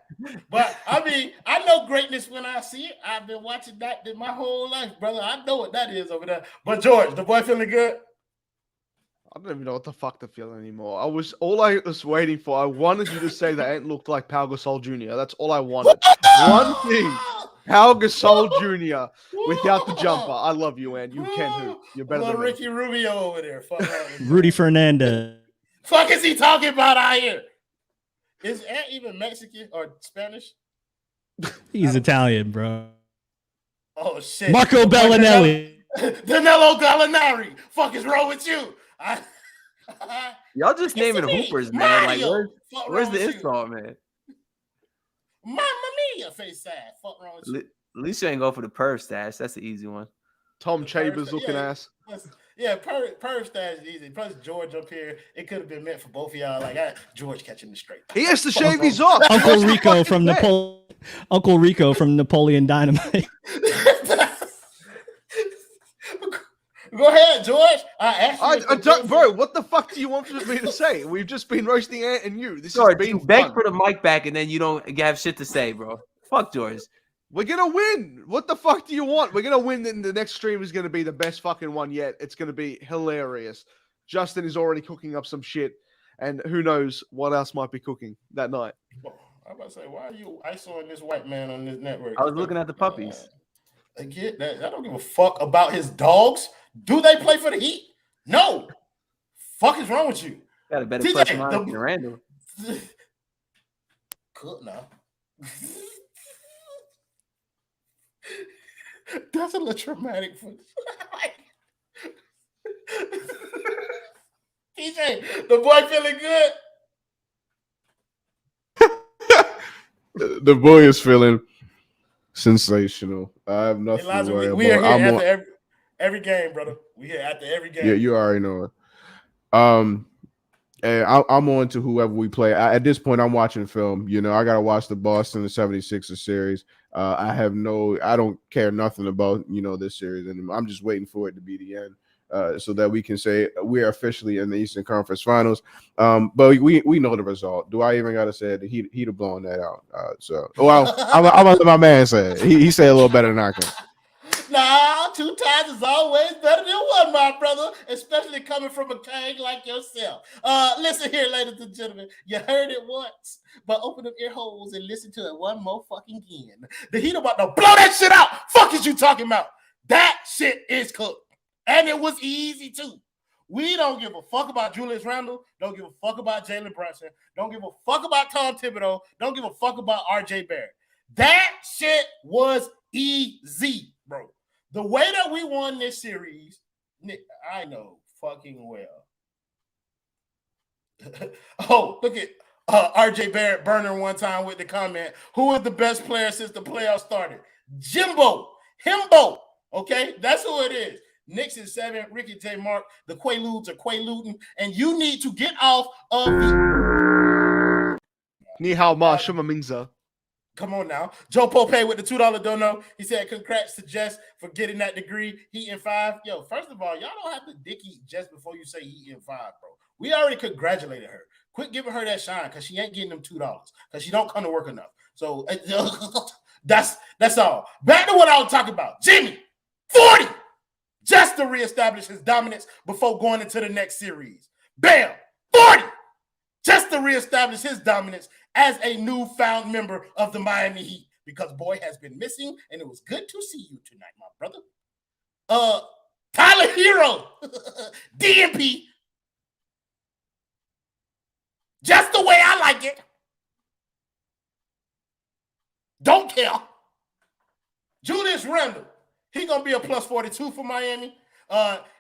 C: But I mean, I know greatness when I see it. I've been watching that my whole life, brother. I know what that is over there. But George, the boy feeling good?
E: I don't even know what the fuck to feel anymore. I was waiting for. I wanted you to say that Ant looked like Pau Gasol Jr. That's all I wanted. One thing. Pau Gasol Jr. without the jumper. I love you, Ant. You can hoop. You're better than
C: Ricky Rubio over there. Fuck
F: Rudy Fernandez.
C: Fuck is he talking about out here? Is Ant even Mexican or Spanish?
F: He's Italian, bro.
C: Oh shit.
F: Marco Bellinelli.
C: Danilo Gallinari. Fuck is wrong with you?
D: Y'all just naming hoopers, man. Like, where's the
C: with
D: insult, man?
C: Mamma mia, face sad. Fuck wrong with you?
D: At least you ain't go for the perv stash. That's the easy one.
E: Tom Chambers looking ass.
C: Yeah, perv stash is easy. Plus George up here, it could have been meant for both of y'all. Like George catching the straight.
E: He has to shave his off.
F: Uncle Rico from Napoleon Dynamite.
C: Go ahead, George. I
E: don't, bro. What the fuck do you want me to say? We've just been roasting Ant and you. This
D: George,
E: has been
D: you beg
E: fun.
D: for the mic back, and then you don't have shit to say, bro. Fuck George.
E: We're gonna win. What the fuck do you want? We're gonna win. And the next stream is gonna be the best fucking one yet. It's gonna be hilarious. Justin is already cooking up some shit, and who knows what else might be cooking that night.
C: I'm about to say, why are you ISOing this white man on this network?
D: I was looking at the puppies.
C: I get that. I don't give a fuck about his dogs. Do they play for the Heat? No. Fuck is wrong with you?
D: Got a better question than Randall.
C: Good now. That's a little traumatic for TJ, the boy feeling good.
H: The boy is feeling sensational. I have nothing to worry about.
C: We are here after every game, brother. We here after every game.
H: Yeah, you already know it. And I'm on to whoever we play. At this point, I'm watching film. You know, I gotta watch the Boston 76ers series. I don't care nothing about this series anymore. I'm just waiting for it to be the end, so that we can say we're officially in the Eastern Conference Finals. But we know the result. Do I even gotta say it? He'd have blown that out. I'm gonna let my man say it. He said a little better than I can.
C: Nah, 2 times is always better than 1, my brother, especially coming from a king like yourself. Listen here, ladies and gentlemen. You heard it once, but open up ear holes and listen to it one more fucking again. The Heat about to blow that shit out. Fuck is you talking about? That shit is cooked. And it was easy, too. We don't give a fuck about Julius Randle. Don't give a fuck about Jalen Brunson. Don't give a fuck about Tom Thibodeau. Don't give a fuck about RJ Barrett. That shit was easy, bro. The way that we won this series, I know fucking well. Oh, look at RJ Barrett burner one time with the comment, who is the best player since the playoffs started? Jimbo. Himbo. Okay, that's who it is. Knicks is 7. Ricky J. Mark. The Quaaludes are Quaaluding, and you need to get off of the.
E: Ni hao ma shuma mingza.
C: Come on now. Joe Pope with the $2 dono. He said, congrats to Jess for getting that degree. He in 5. Yo, first of all, y'all don't have to dick eat Jess before you say he in 5, bro. We already congratulated her. Quit giving her that shine because she ain't getting them $2 because she don't come to work enough. So that's all. Back to what I was talking about. Jimmy, 40. Just to reestablish his dominance before going into the next series. Bam, 40. Just to reestablish his dominance as a newfound member of the Miami Heat, because boy has been missing, and it was good to see you tonight, my brother. Tyler Herro, DMP, just the way I like it. Don't care. Julius Randle, he's gonna be a plus 42 for Miami.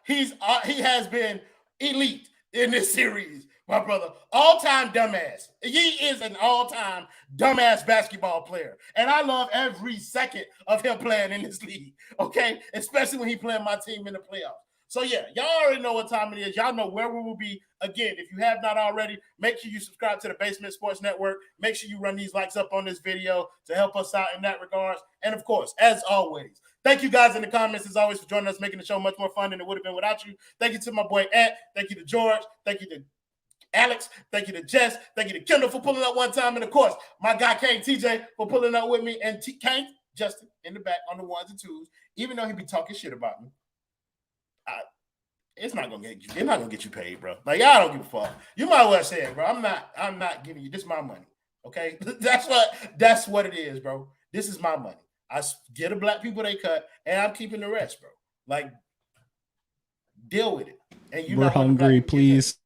C: He has been elite in this series. My brother, all-time dumbass. He is an all-time dumbass basketball player. And I love every second of him playing in this league, okay? Especially when he playing my team in the playoffs. So, yeah, y'all already know what time it is. Y'all know where we will be. Again, if you have not already, make sure you subscribe to the Basement Sports Network. Make sure you run these likes up on this video to help us out in that regards. And, of course, as always, thank you guys in the comments, as always, for joining us, making the show much more fun than it would have been without you. Thank you to my boy, Ed. Thank you to George. Thank you to Alex, thank you to Jess, thank you to Kendall for pulling up one time, and of course, my guy Cain TJ for pulling up with me, and Cain Justin in the back on the 1s and 2s. Even though he be talking shit about me, it's not gonna get you. It's not gonna get you paid, bro. Like y'all don't give a fuck. You might as well say it, bro. I'm not giving you this. My money, okay? That's what it is, bro. This is my money. I get the black people they cut, and I'm keeping the rest, bro. Like, deal with it. And
F: we're hungry, please.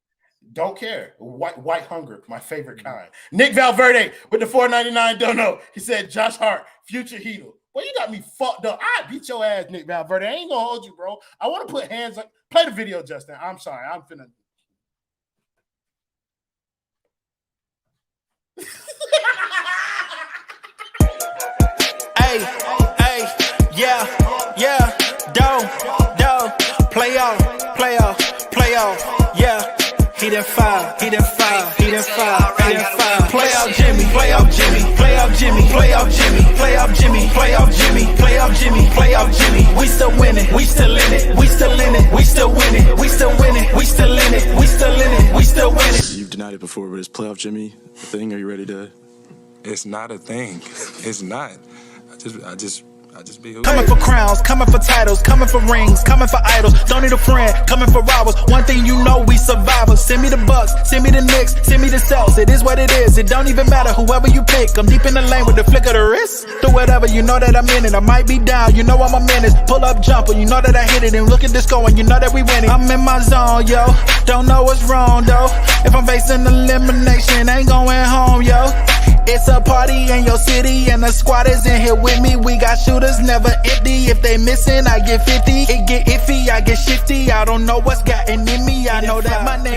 C: Don't care. White hunger, my favorite kind. Nick Valverde with the $4.99 dono. He said, Josh Hart, future Heater. Well, you got me fucked up. I beat your ass, Nick Valverde. I ain't gonna hold you, bro. I want to put hands on. Play the video, Justin. I'm sorry. I'm finna.
B: Hey, yeah. Don't. Play off. Yeah. He done five. Play out Jimmy. We still winning. We still in it.
L: You've denied it before, but it's playoff Jimmy a thing? Are you ready to?
M: It's not a thing. It's not. I just be who.
B: Coming for crowns, coming for titles, coming for rings, coming for idols. Don't need a friend, coming for rivals. One thing you know, we survivors. Send me the Bucks, send me the Knicks, send me the Celtics. It is what it is. It don't even matter whoever you pick. I'm deep in the lane with the flick of the wrist. Do whatever, you know that I'm in it. I might be down, you know I'm a menace. Pull up jumper, you know that I hit it. And look at this going, you know that we winning. I'm in my zone, yo. Don't know what's wrong, though. If I'm facing elimination, ain't going home, yo. It's a party in your city and the squad is in here with me. We got shooters never empty. If they missing, I get 50. It get iffy, I get shifty. I don't know what's gotten in me. I know that my name